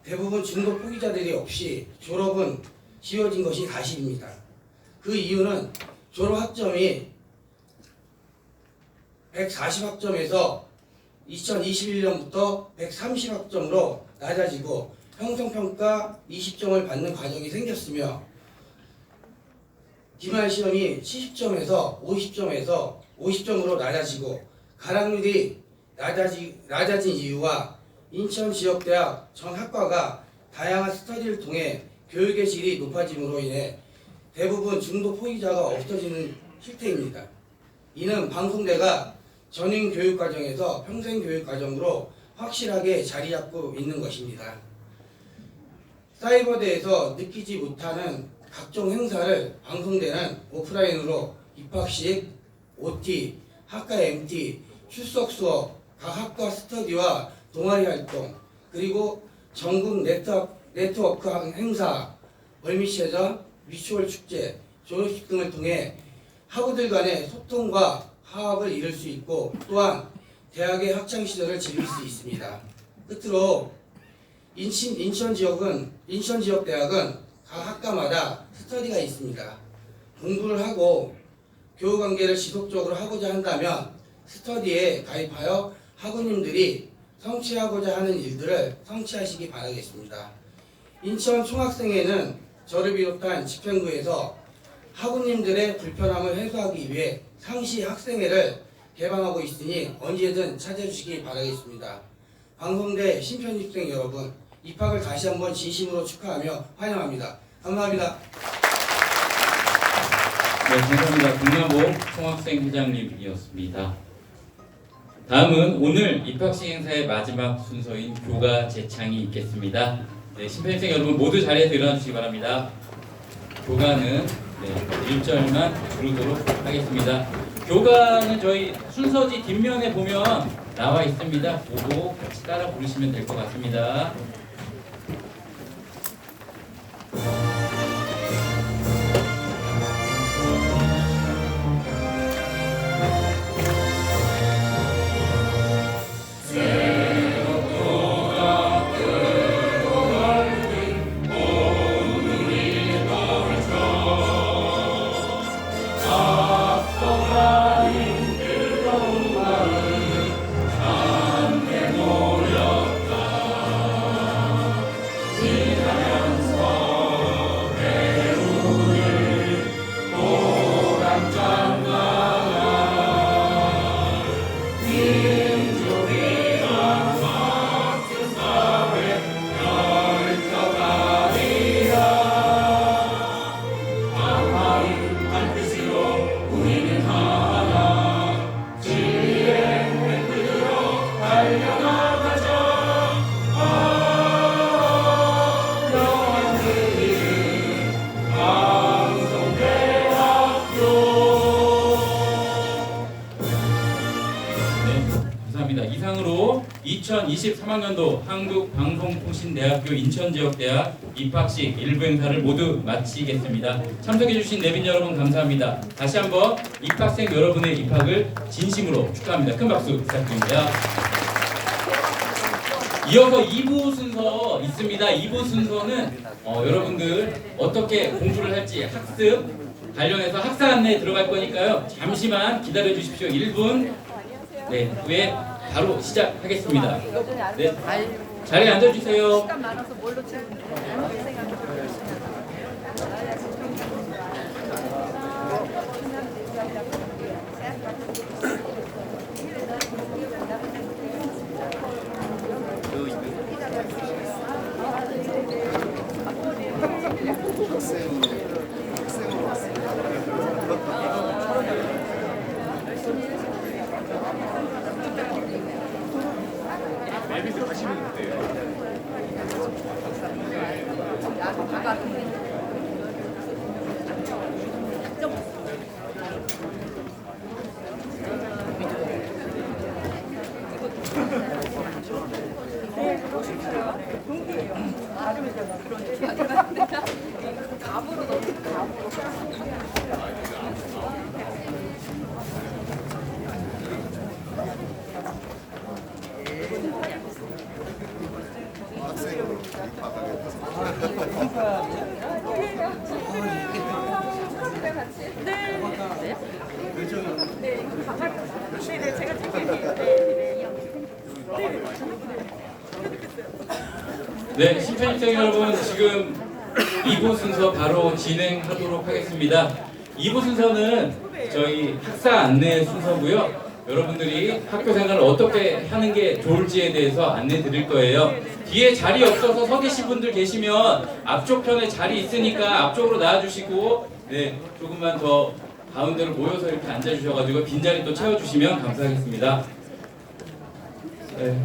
대부분 중도 포기자들이 없이 졸업은 쉬워진 것이 사실입니다. 그 이유는 졸업 학점이 140학점에서 2021년부터 130학점으로 낮아지고 형성평가 20점을 받는 과정이 생겼으며 기말 시험이 70점에서 50점으로 낮아지고 가락률이 낮아진 이유와 인천지역대학 전 학과가 다양한 스터디를 통해 교육의 질이 높아짐으로 인해 대부분 중도 포기자가 없어지는 실태입니다. 이는 방송대가 전인교육과정에서 평생교육과정으로 확실하게 자리 잡고 있는 것입니다. 사이버대에서 느끼지 못하는 각종 행사를 방송대는 오프라인으로 입학식, OT, 학과 MT, 출석 수업, 각 학과 스터디와 동아리 활동, 그리고 전국 네트워크 행사, 월미체전, 미추홀 축제, 졸업식 등을 통해 학우들 간의 소통과 화합을 이룰 수 있고 또한 대학의 학창시절을 즐길 수 있습니다. 끝으로 인천지역대학은 각 학과마다 스터디가 있습니다. 공부를 하고 교우관계를 지속적으로 하고자 한다면 스터디에 가입하여 학우님들이 성취하고자 하는 일들을 성취하시기 바라겠습니다. 인천 총학생회는 저를 비롯한 집행부에서 학우님들의 불편함을 해소하기 위해 상시 학생회를 개방하고 있으니 언제든 찾아주시기 바라겠습니다. 방송대 신편입생 여러분, 입학을 다시 한번 진심으로 축하하며 환영합니다. 감사합니다. 네, 감사합니다. 백만복 총학생회장님이었습니다. 다음은 오늘 입학식 행사의 마지막 순서인 교가 제창이 있겠습니다. 네, 신편입생 여러분 모두 자리에 일어나주시기 바랍니다. 교가는 1절만 부르도록 하겠습니다. 교가는 저희 순서지 뒷면에 보면 나와 있습니다. 보고 같이 따라 부르시면 될 것 같습니다. 앞서가 이상으로 2023학년도 한국방송통신대학교 인천지역대학 입학식 일부 행사를 모두 마치겠습니다. 참석해주신 내빈 여러분 감사합니다. 다시 한번 입학생 여러분의 입학을 진심으로 축하합니다. 큰 박수 부탁드립니다. 이어서 2부 순서 있습니다. 2부 순서는 여러분들 어떻게 공부를 할지 학습 관련해서 학사 안내에 들어갈 거니까요. 잠시만 기다려 주십시오. 1분 후에 바로 시작하겠습니다. 네, 자리에 앉아주세요. 시간 많아서 뭘로 채우는데 아무리 생각해도 열심히 네, 심판입생 여러분, 지금 2부 순서 바로 진행하도록 하겠습니다. 2부 순서는 저희 학사 안내 순서고요. 여러분들이 학교 생활을 어떻게 하는 게 좋을지에 대해서 안내 드릴 거예요. 뒤에 자리 없어서 서 계신 분들 계시면 앞쪽 편에 자리 있으니까 앞쪽으로 나와주시고, 네, 조금만 더 가운데로 모여서 이렇게 앉아주셔가지고 빈자리 또 채워주시면 감사하겠습니다. 네.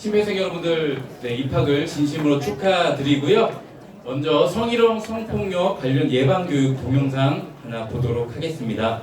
신입생 여러분들 입학을 진심으로 축하드리고요. 먼저 성희롱 성폭력 관련 예방교육 동영상 하나 보도록 하겠습니다.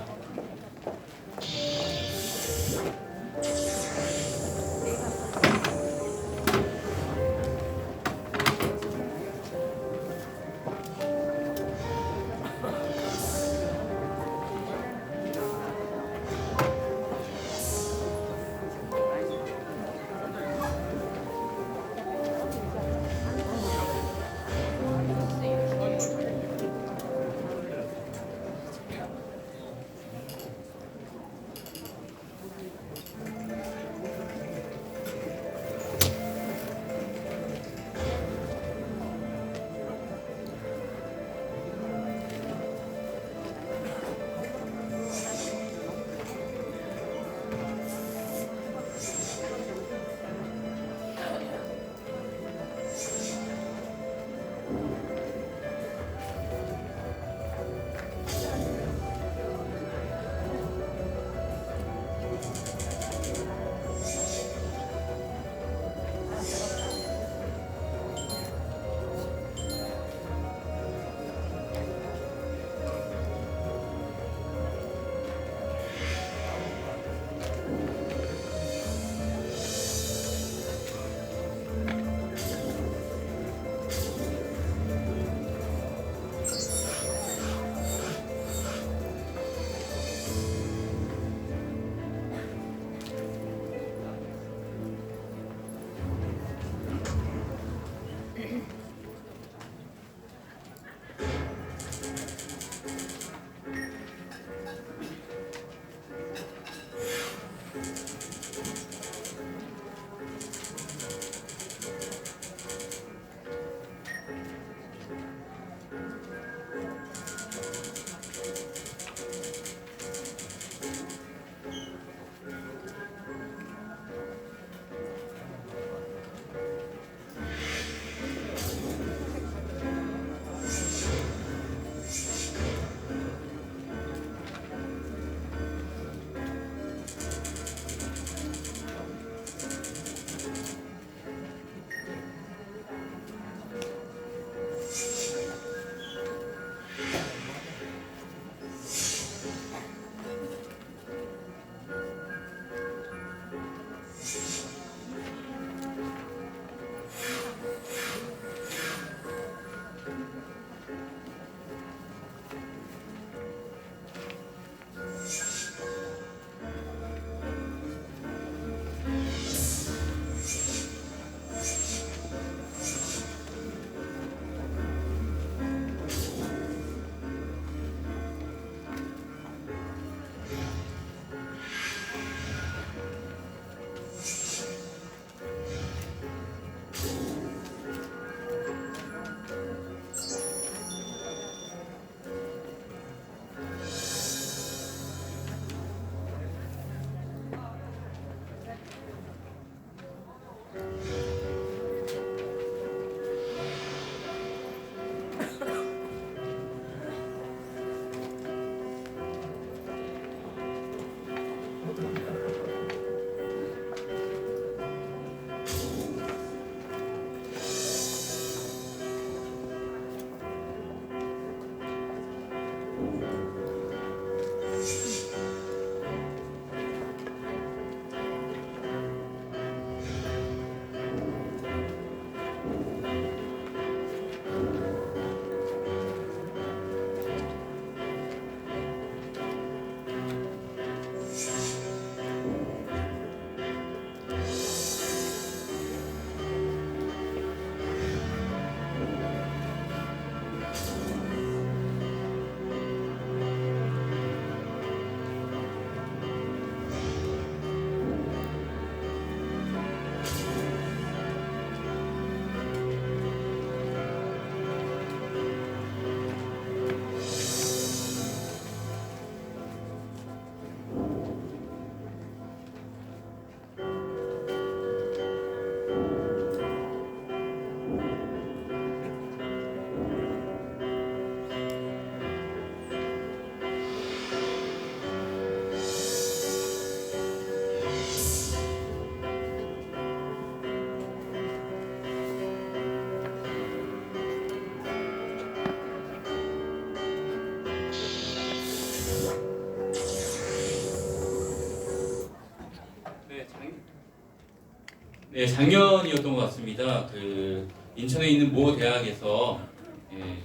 네, 작년이었던 것 같습니다. 그 인천에 있는 모 대학에서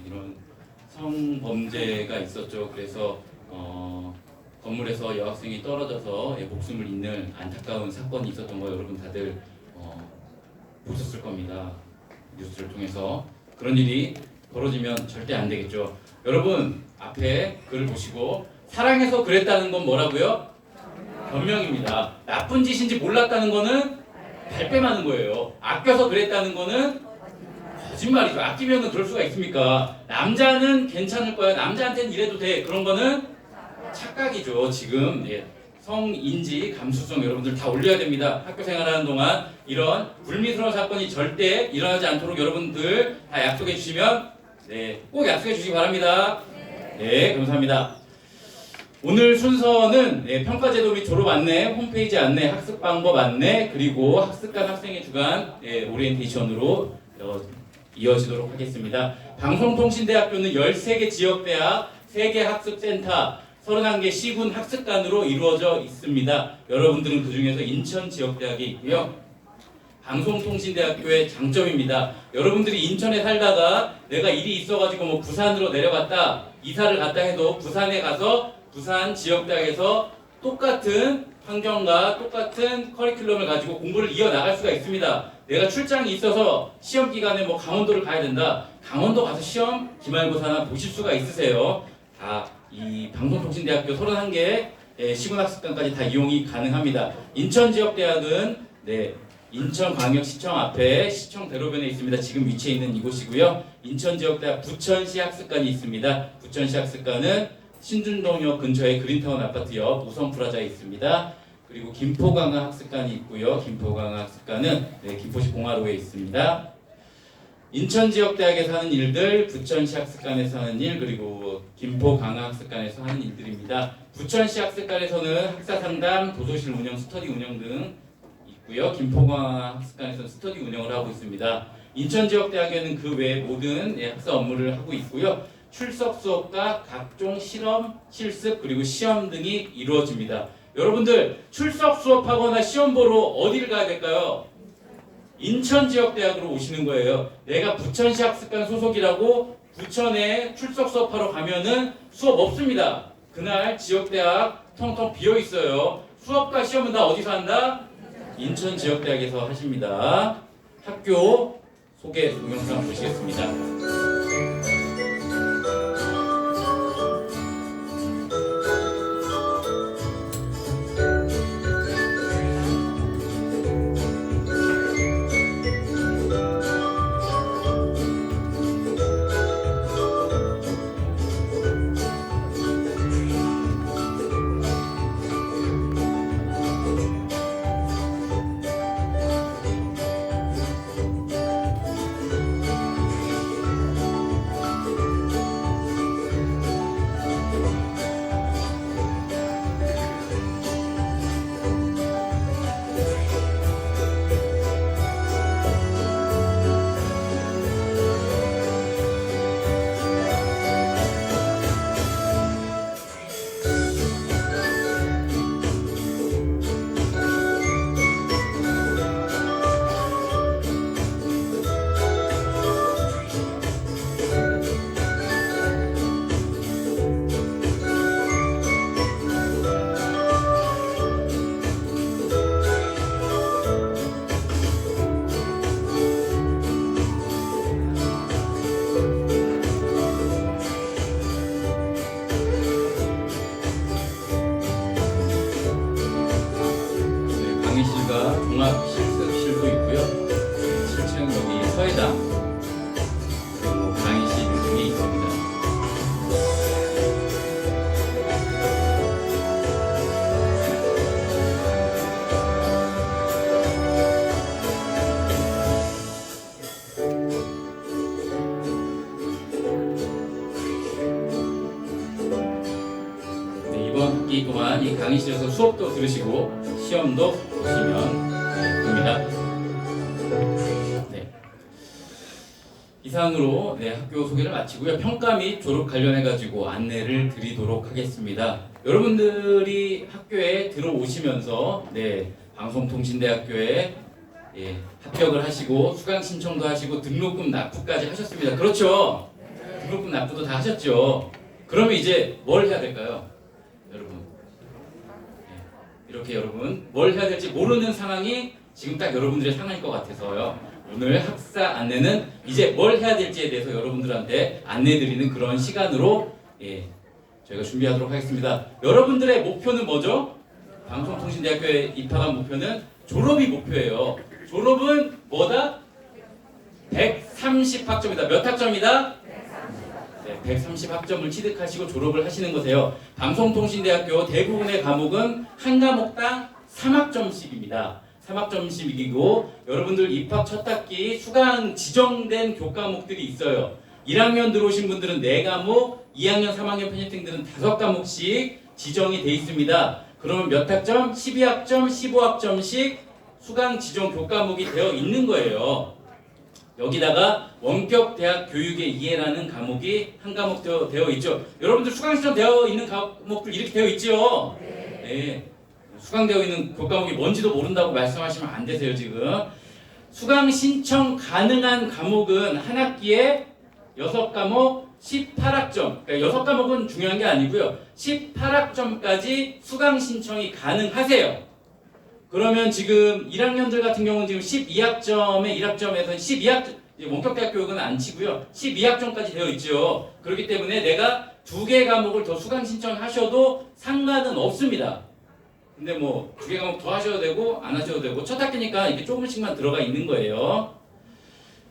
이런 성범죄가 있었죠. 그래서 건물에서 여학생이 떨어져서 목숨을 잃는 안타까운 사건이 있었던 거 여러분 다들 보셨을 겁니다. 뉴스를 통해서. 그런 일이 벌어지면 절대 안 되겠죠. 여러분 앞에 글을 보시고 사랑해서 그랬다는 건 뭐라고요? 변명입니다. 나쁜 짓인지 몰랐다는 거는 발뺌하는 거예요. 아껴서 그랬다는 거는 거짓말이죠. 아끼면은 그럴 수가 있습니까? 남자는 괜찮을 거야. 남자한테는 이래도 돼. 그런 거는 착각이죠. 지금 성인지 감수성 여러분들 다 올려야 됩니다. 학교 생활하는 동안 이런 불미스러운 사건이 절대 일어나지 않도록 여러분들 다 약속해 주시면 꼭 약속해 주시기 바랍니다. 네, 감사합니다. 오늘 순서는 평가제도 및 졸업 안내, 홈페이지 안내, 학습 방법 안내, 그리고 학습관 학생의 주간 오리엔테이션으로 이어지도록 하겠습니다. 방송통신대학교는 13개 지역대학, 3개 학습센터, 31개 시군 학습관으로 이루어져 있습니다. 여러분들은 그 중에서 인천 지역대학에 있고요. 방송통신대학교의 장점입니다. 여러분들이 인천에 살다가 내가 일이 있어가지고 뭐 부산으로 내려갔다, 이사를 갔다 해도 부산에 가서 부산 지역대학에서 똑같은 환경과 똑같은 커리큘럼을 가지고 공부를 이어나갈 수가 있습니다. 내가 출장이 있어서 시험 기간에 뭐 강원도를 가야 된다. 강원도 가서 시험 기말고사나 보실 수가 있으세요. 다 이 방송통신대학교 31개 시군학습관까지 다 이용이 가능합니다. 인천지역대학은 인천광역시청 앞에 시청 대로변에 있습니다. 지금 위치해 있는 이곳이고요. 인천지역대학 부천시 학습관이 있습니다. 부천시 학습관은 신준동역 근처에 그린타운 아파트 옆 우성프라자에 있습니다. 그리고 김포강화 학습관이 있고요. 김포강화 학습관은 김포시 봉화로에 있습니다. 인천지역대학에서 하는 일들, 부천시 학습관에서 하는 일, 그리고 김포강화 학습관에서 하는 일들입니다. 부천시 학습관에서는 학사상담, 도서실 운영, 스터디 운영 등 있고요. 김포강화 학습관에서는 스터디 운영을 하고 있습니다. 인천지역대학에는 그 외 모든 학사 업무를 하고 있고요. 출석 수업과 각종 실험, 실습, 그리고 시험 등이 이루어집니다. 여러분들 출석 수업하거나 시험 보러 어디를 가야 될까요? 인천지역대학으로 오시는 거예요. 내가 부천시 학습관 소속이라고 부천에 출석 수업하러 가면은 수업 없습니다. 그날 지역대학 텅텅 비어 있어요. 수업과 시험은 다 어디서 한다? 인천지역대학에서 하십니다. 학교 소개 동영상 보시겠습니다. 강의실과 종합실습실도 있고요. 7층 여기 서해당 그리고 강의실 등이 있습니다. 이번 학기 동안 이 강의실에서 수업도 들으시고 시험도 보시면 됩니다. 이상으로 학교 소개를 마치고요. 평가 및 졸업 관련해가지고 안내를 드리도록 하겠습니다. 여러분들이 학교에 들어오시면서 방송통신대학교에 예, 합격을 하시고 수강 신청도 하시고 등록금 납부까지 하셨습니다. 그렇죠? 등록금 납부도 다 하셨죠. 그러면 이제 뭘 해야 될까요? 여러분, 예, 이렇게 여러분 뭘 해야 될지 모르는 상황이 지금 딱 여러분들의 상황일 것 같아서요. 오늘 학사 안내는 이제 뭘 해야 될지에 대해서 여러분들한테 안내드리는 그런 시간으로 저희가 준비하도록 하겠습니다. 여러분들의 목표는 뭐죠? 방송통신대학교에 입학한 목표는 졸업이 목표예요. 졸업은 뭐다? 130학점이다. 몇 학점이다? 130학점을 취득하시고 졸업을 하시는 거세요. 방송통신대학교 대부분의 과목은 한 과목당 3학점씩입니다. 3학점씩이고 여러분들 입학 첫 학기 수강 지정된 교과목들이 있어요. 1학년 들어오신 분들은 4과목, 2학년, 3학년 편입생들은 5과목씩 지정이 돼 있습니다. 그러면 몇 학점? 12학점, 15학점씩 수강 지정 교과목이 되어 있는 거예요. 여기다가 원격 대학 교육의 이해라는 과목이 한 과목 되어 있죠. 여러분들 수강 신청 되어 있는 과목들 이렇게 되어 있죠? 네. 수강되어 있는 교과목이 뭔지도 모른다고 말씀하시면 안 되세요, 지금. 수강 신청 가능한 과목은 한 학기에 6과목 18학점. 그러니까 6과목은 중요한 게 아니고요. 18학점까지 수강 신청이 가능하세요. 그러면 지금 1학년들 같은 경우는 지금 12학점에 1학점에서 12학점 원격대학 교육은 안 치고요. 12학점까지 되어 있죠. 그렇기 때문에 내가 2개 과목을 더 수강 신청하셔도 상관은 없습니다. 근데 뭐 2개 과목 더 하셔도 되고 안 하셔도 되고 첫 학기니까 이게 조금씩만 들어가 있는 거예요.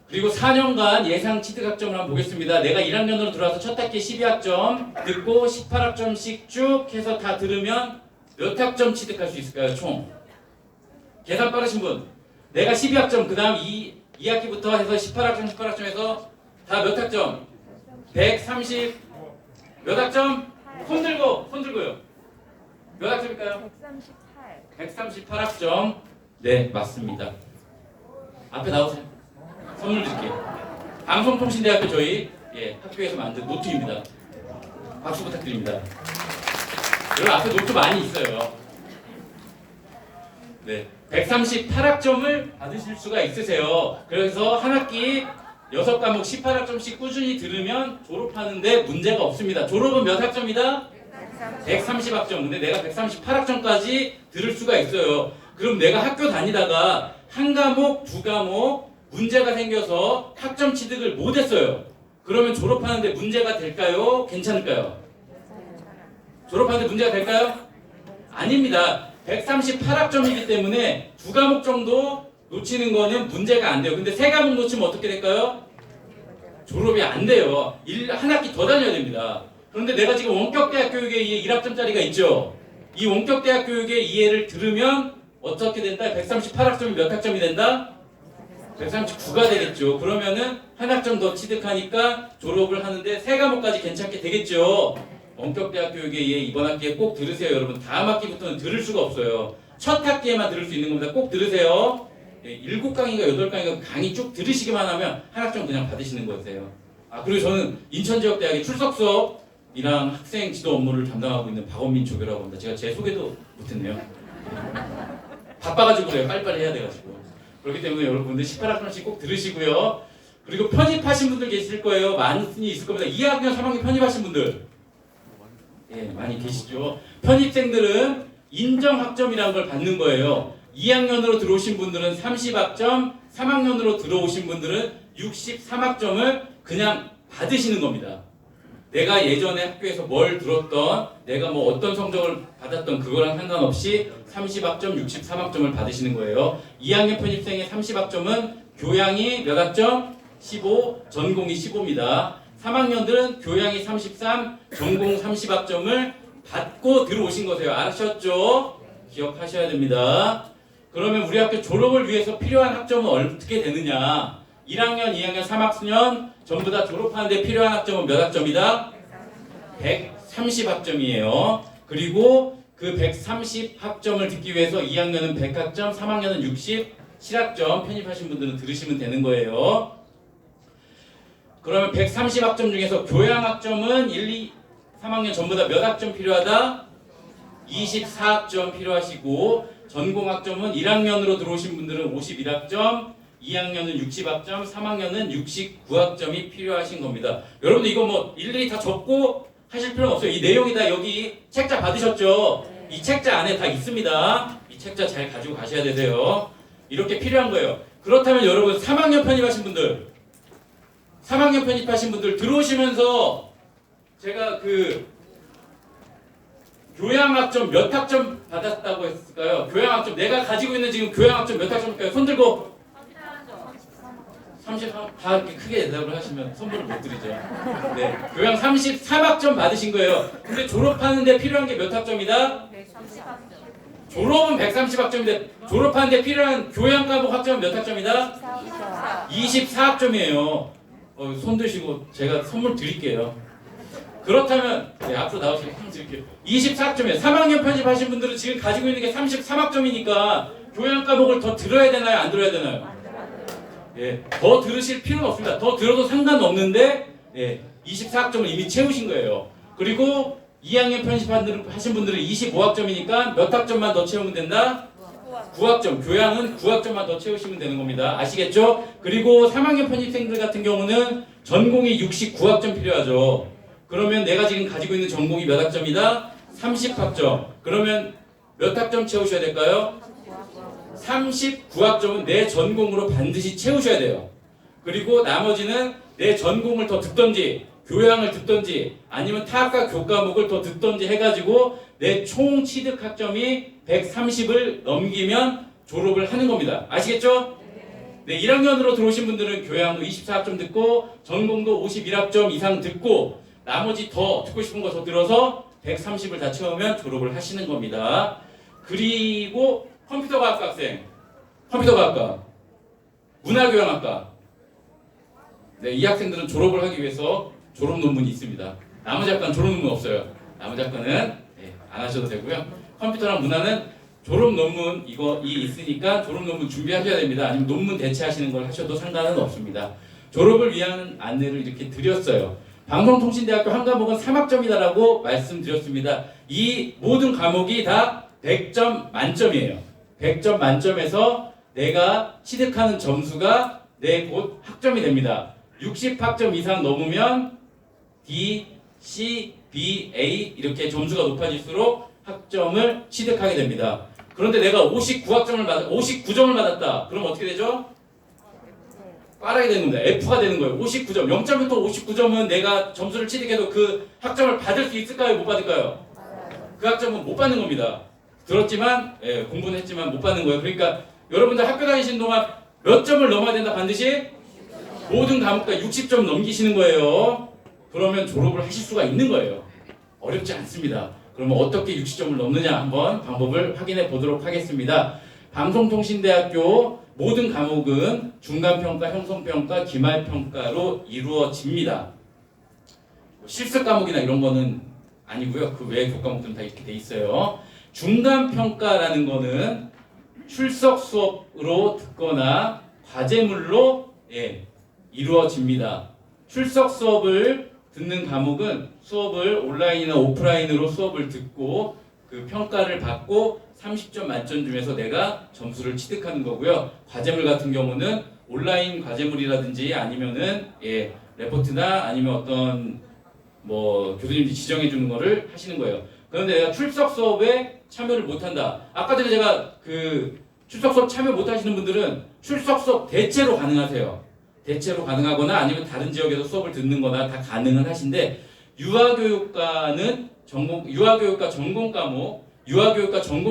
그리고 4년간 예상 취득학점을 한번 보겠습니다. 내가 1학년으로 들어와서 첫 학기 12학점 듣고 18학점씩 쭉 해서 다 들으면 몇 학점 취득할 수 있을까요? 총. 계산 빠르신 분. 내가 12학점 그 다음 2학기부터 해서 18학점에서 다 몇 학점? 130 몇 학점? 손 들고요. 몇 학점일까요? 138학점. 네, 맞습니다. 앞에 나오세요. 선물 드릴게요. 방송통신대학교 저희 학교에서 만든 노트입니다. 박수 부탁드립니다. 여러분 앞에 노트 많이 있어요. 네, 138학점을 받으실 수가 있으세요. 그래서 한 학기 6과목 18학점씩 꾸준히 들으면 졸업하는데 문제가 없습니다. 졸업은 몇 학점이다? 130학점. 근데 내가 138학점까지 들을 수가 있어요. 그럼 내가 학교 다니다가 한 과목, 2과목 문제가 생겨서 학점 취득을 못했어요. 그러면 졸업하는데 문제가 될까요? 괜찮을까요? 졸업하는데 문제가 될까요? 아닙니다. 138학점이기 때문에 2과목 정도 놓치는 거는 문제가 안 돼요. 근데 3과목 놓치면 어떻게 될까요? 졸업이 안 돼요. 한 학기 더 다녀야 됩니다. 그런데 내가 지금 원격대학 교육의 이해 1학점짜리가 있죠. 이 원격대학 교육의 이해를 들으면 어떻게 된다? 138학점이 몇 학점이 된다? 139가 되겠죠. 그러면은 한 학점 더 취득하니까 졸업을 하는데 3과목까지 괜찮게 되겠죠. 원격대학 교육의 이해 이번 학기에 꼭 들으세요. 여러분 다음 학기부터는 들을 수가 없어요. 첫 학기에만 들을 수 있는 겁니다. 꼭 들으세요. 7강인가 8강인가 강의 쭉 들으시기만 하면 한 학점 그냥 받으시는 거세요. 그리고 저는 인천지역대학의 출석 수업이랑 학생 지도 업무를 담당하고 있는 박원민 조교라고 합니다. 제가 제 소개도 못했네요. 바빠가지고 그래요. 빨리빨리 해야 돼가지고. 그렇기 때문에 여러분들 18학점씩 꼭 들으시고요. 그리고 편입하신 분들 계실 거예요. 많이 있을 겁니다. 2학년, 3학년 편입하신 분들. 많이 계시죠. 편입생들은 인정학점이라는 걸 받는 거예요. 2학년으로 들어오신 분들은 30학점, 3학년으로 들어오신 분들은 63학점을 그냥 받으시는 겁니다. 내가 예전에 학교에서 뭘 들었던, 내가 뭐 어떤 성적을 받았던 그거랑 상관없이 30학점, 63학점을 받으시는 거예요. 2학년 편입생의 30학점은 교양이 몇 학점? 15, 전공이 15입니다. 3학년들은 교양이 33, 전공 30학점을 받고 들어오신 거세요. 아셨죠? 기억하셔야 됩니다. 그러면 우리 학교 졸업을 위해서 필요한 학점은 어떻게 되느냐? 1학년, 2학년, 3학년 전부 다 졸업하는데 필요한 학점은 몇 학점이다? 130학점이에요. 그리고 그 130학점을 듣기 위해서 2학년은 100학점, 3학년은 67학점 편입하신 분들은 들으시면 되는 거예요. 그러면 130학점 중에서 교양학점은 1, 2, 3학년 전부 다 몇 학점 필요하다? 24학점 필요하시고 전공학점은 1학년으로 들어오신 분들은 51학점, 2학년은 60학점, 3학년은 69학점이 필요하신 겁니다. 여러분들 이거 뭐 일일이 다 적고 하실 필요는 없어요. 이 내용이 다 여기 책자 받으셨죠? 이 책자 안에 다 있습니다. 이 책자 잘 가지고 가셔야 되세요. 이렇게 필요한 거예요. 그렇다면 여러분 3학년 편입하신 분들 들어오시면서 제가 그 교양학점 몇 학점 받았다고 했을까요? 교양학점 내가 가지고 있는 지금 교양학점 몇 학점일까요? 손 들고 33, 다 이렇게 크게 대답을 하시면 선물을 못 드리죠. 네, 교양 33학점 받으신 거예요. 근데 졸업하는데 필요한 게 몇 학점이다? 130학점. 졸업은 130학점인데 졸업하는데 필요한 교양 과목 학점은 몇 학점이다? 24학점이에요. 손 드시고 제가 선물 드릴게요. 그렇다면 네, 앞으로 나오시면 선물 드릴게요. 24학점이에요. 3학년 편입하신 분들은 지금 가지고 있는 게 33학점이니까 교양 과목을 더 들어야 되나요? 안 들어야 되나요? 예, 더 들으실 필요는 없습니다. 더 들어도 상관없는데 24학점을 이미 채우신 거예요. 그리고 2학년 편입하신 분들은 25학점이니까 몇 학점만 더 채우면 된다? 9학점. 교양은 9학점만 더 채우시면 되는 겁니다. 아시겠죠? 그리고 3학년 편입생들 같은 경우는 전공이 69학점 필요하죠. 그러면 내가 지금 가지고 있는 전공이 몇 학점이다? 30학점. 그러면 몇 학점 채우셔야 될까요? 39학점은 내 전공으로 반드시 채우셔야 돼요. 그리고 나머지는 내 전공을 더 듣던지 교양을 듣던지 아니면 타학과 교과목을 더 듣던지 해가지고 내 총 취득 학점이 130을 넘기면 졸업을 하는 겁니다. 아시겠죠? 네, 1학년으로 들어오신 분들은 교양도 24학점 듣고 전공도 51학점 이상 듣고 나머지 더 듣고 싶은 거 더 들어서 130을 다 채우면 졸업을 하시는 겁니다. 그리고 컴퓨터과학과 학생, 컴퓨터과학과, 문화교양학과 네, 이 학생들은 졸업을 하기 위해서 졸업 논문이 있습니다. 나머지 학과는 졸업 논문 없어요. 나머지 학과는 안 하셔도 되고요. 컴퓨터랑 문화는 졸업 논문 이 있으니까 졸업 논문 준비하셔야 됩니다. 아니면 논문 대체하시는 걸 하셔도 상관은 없습니다. 졸업을 위한 안내를 이렇게 드렸어요. 방송통신대학교 한 과목은 3학점이다라고 말씀드렸습니다. 이 모든 과목이 다 100점 만점이에요. 100점 만점에서 내가 취득하는 점수가 내 곧 학점이 됩니다. 60학점 이상 넘으면 D, C, B, A 이렇게 점수가 높아질수록 학점을 취득하게 됩니다. 그런데 내가 59점을 받았다. 그럼 어떻게 되죠? 빠르게 되는 겁니다. F가 되는 거예요. 59점. 0점부터 59점은 내가 점수를 취득해도 그 학점을 받을 수 있을까요? 못 받을까요? 그 학점은 못 받는 겁니다. 들었지만 공부는 했지만 못 받는 거예요. 그러니까 여러분들 학교 다니시는 동안 몇 점을 넘어야 된다? 반드시 모든 과목 다 60점 넘기시는 거예요. 그러면 졸업을 하실 수가 있는 거예요. 어렵지 않습니다. 그러면 어떻게 60점을 넘느냐 한번 방법을 확인해 보도록 하겠습니다. 방송통신대학교 모든 과목은 중간평가, 형성평가, 기말평가로 이루어집니다. 실습 과목이나 이런 거는 아니고요. 그 외의 교과목들은 다 이렇게 돼 있어요. 중간평가라는 거는 출석 수업으로 듣거나 과제물로 이루어집니다. 출석 수업을 듣는 과목은 수업을 온라인이나 오프라인으로 수업을 듣고 그 평가를 받고 30점 만점 중에서 내가 점수를 취득하는 거고요. 과제물 같은 경우는 온라인 과제물이라든지 아니면은 레포트나 아니면 어떤 뭐 교수님들이 지정해 주는 거를 하시는 거예요. 그런데 내가 출석 수업에 참여를 못 한다. 아까 전에 제가 그 출석 수업 참여 못 하시는 분들은 출석 수업 대체로 가능하세요. 대체로 가능하거나 아니면 다른 지역에서 수업을 듣는 거나 다 가능은 하신데 유아교육과는 유아교육과 전공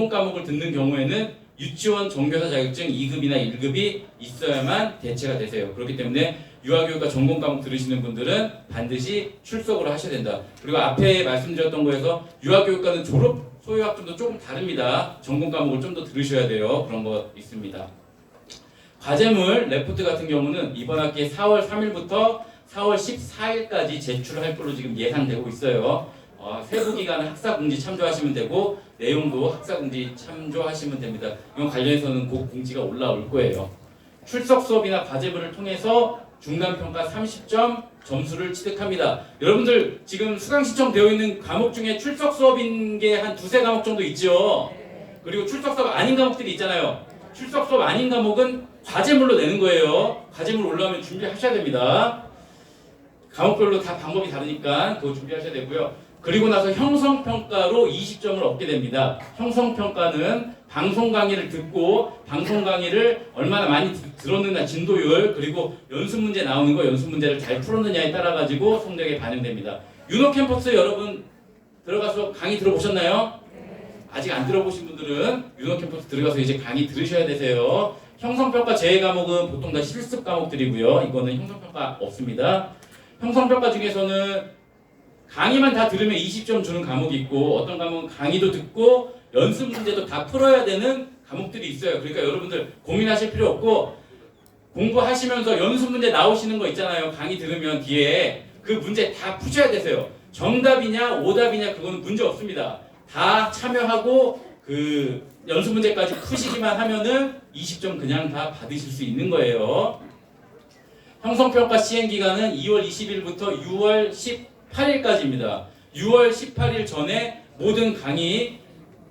과목을 듣는 경우에는 유치원 정교사 자격증 2급이나 1급이 있어야만 대체가 되세요. 그렇기 때문에 유아교육과 전공 과목 들으시는 분들은 반드시 출석을 하셔야 된다. 그리고 앞에 말씀드렸던 거에서 유아교육과는 졸업 소요학점도 조금 다릅니다. 전공 과목을 좀 더 들으셔야 돼요. 그런 거 있습니다. 과제물 레포트 같은 경우는 이번 학기 4월 3일부터 4월 14일까지 제출할 걸로 지금 예상되고 있어요. 세부 기간은 학사공지 참조하시면 되고 내용도 학사공지 참조하시면 됩니다. 이건 관련해서는 곧 공지가 올라올 거예요. 출석 수업이나 과제물을 통해서 중간평가 30점 점수를 취득합니다. 여러분들 지금 수강 신청되어 있는 과목 중에 출석 수업인 게 한 두세 과목 정도 있죠? 그리고 출석 수업 아닌 과목들이 있잖아요. 출석 수업 아닌 과목은 과제물로 내는 거예요. 과제물 올라오면 준비하셔야 됩니다. 과목별로 다 방법이 다르니까 그거 준비하셔야 되고요. 그리고 나서 형성평가로 20점을 얻게 됩니다. 형성평가는 방송 강의를 듣고 방송 강의를 얼마나 많이 들었느냐 진도율, 그리고 연습 문제 나오는 거 연습 문제를 잘 풀었느냐에 따라 가지고 성적에 반영됩니다. 윤호 캠퍼스 여러분 들어가서 강의 들어보셨나요? 아직 안 들어보신 분들은 윤호 캠퍼스 들어가서 이제 강의 들으셔야 되세요. 형성평가 제외 과목은 보통 다 실습 과목들이고요. 이거는 형성평가 없습니다. 형성평가 중에서는 강의만 다 들으면 20점 주는 과목이 있고, 어떤 과목은 강의도 듣고 연습 문제도 다 풀어야 되는 과목들이 있어요. 그러니까 여러분들 고민하실 필요 없고, 공부하시면서 연습 문제 나오시는 거 있잖아요. 강의 들으면 뒤에 그 문제 다 푸셔야 되세요. 정답이냐 오답이냐 그거는 문제 없습니다. 다 참여하고 그 연습 문제까지 푸시기만 하면은 20점 그냥 다 받으실 수 있는 거예요. 형성평가 시행기간은 2월 20일부터 6월 18일까지입니다. 6월 18일 전에 모든 강의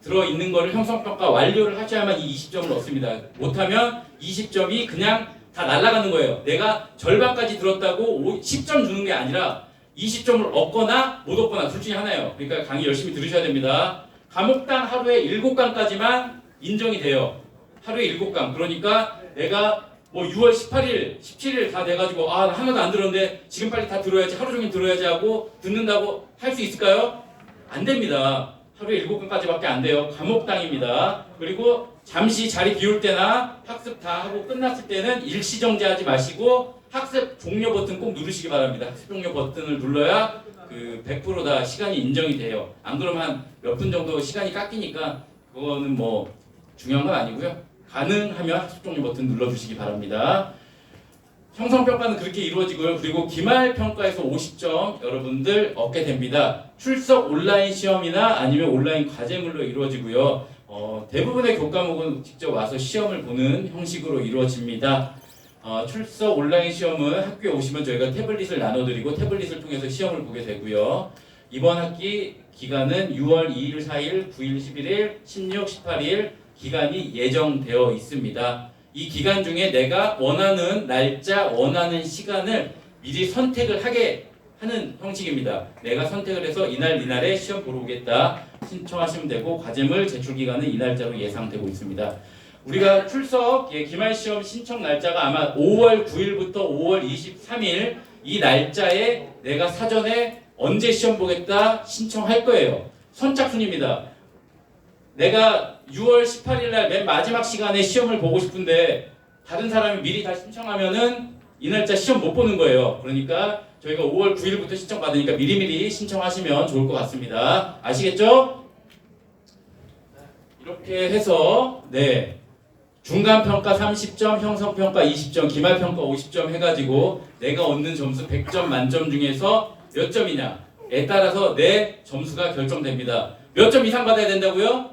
들어있는 거를 형성평가 완료를 하셔야만 이 20점을 얻습니다. 못하면 20점이 그냥 다 날아가는 거예요. 내가 절반까지 들었다고 10점 주는 게 아니라 20점을 얻거나 못 얻거나 둘 중에 하나예요. 그러니까 강의 열심히 들으셔야 됩니다. 과목당 하루에 7강까지만 인정이 돼요. 하루에 7강. 그러니까 내가 뭐 6월 18일, 17일 다 돼가지고 나 하나도 안 들었는데 지금 빨리 다 들어야지, 하루 종일 들어야지 하고 듣는다고 할 수 있을까요? 안 됩니다. 하루에 7강까지밖에 안 돼요. 과목당입니다. 그리고 잠시 자리 비울 때나 학습 다 하고 끝났을 때는 일시정지하지 마시고 학습 종료 버튼 꼭 누르시기 바랍니다. 학습 종료 버튼을 눌러야 그 100% 다 시간이 인정이 돼요. 안 그러면 한 몇 분 정도 시간이 깎이니까 그거는 뭐 중요한 건 아니고요. 가능하면 학습 종료 버튼 눌러주시기 바랍니다. 형성평가는 그렇게 이루어지고요. 그리고 기말평가에서 50점 여러분들 얻게 됩니다. 출석 온라인 시험이나 아니면 온라인 과제물로 이루어지고요. 대부분의 교과목은 직접 와서 시험을 보는 형식으로 이루어집니다. 출석 온라인 시험은 학교에 오시면 저희가 태블릿을 나눠드리고 태블릿을 통해서 시험을 보게 되고요. 이번 학기 기간은 6월 2일, 4일, 9일, 11일, 16, 18일 기간이 예정되어 있습니다. 이 기간 중에 내가 원하는 날짜, 원하는 시간을 미리 선택을 하게 하는 형식입니다. 내가 선택을 해서 이날에 시험 보러 오겠다 신청하시면 되고, 과제물 제출 기간은 이 날짜로 예상되고 있습니다. 우리가 출석 기말시험 신청 날짜가 아마 5월 9일부터 5월 23일 이 날짜에 내가 사전에 언제 시험 보겠다 신청할 거예요. 선착순입니다. 내가 6월 18일 날 맨 마지막 시간에 시험을 보고 싶은데 다른 사람이 미리 다 신청하면은 이 날짜 시험 못 보는 거예요. 그러니까 저희가 5월 9일부터 신청 받으니까 미리미리 신청하시면 좋을 것 같습니다. 아시겠죠? 이렇게 해서 중간평가 30점, 형성평가 20점, 기말평가 50점 해가지고 내가 얻는 점수 100점 만점 중에서 몇 점이냐에 따라서 내 점수가 결정됩니다. 몇 점 이상 받아야 된다고요?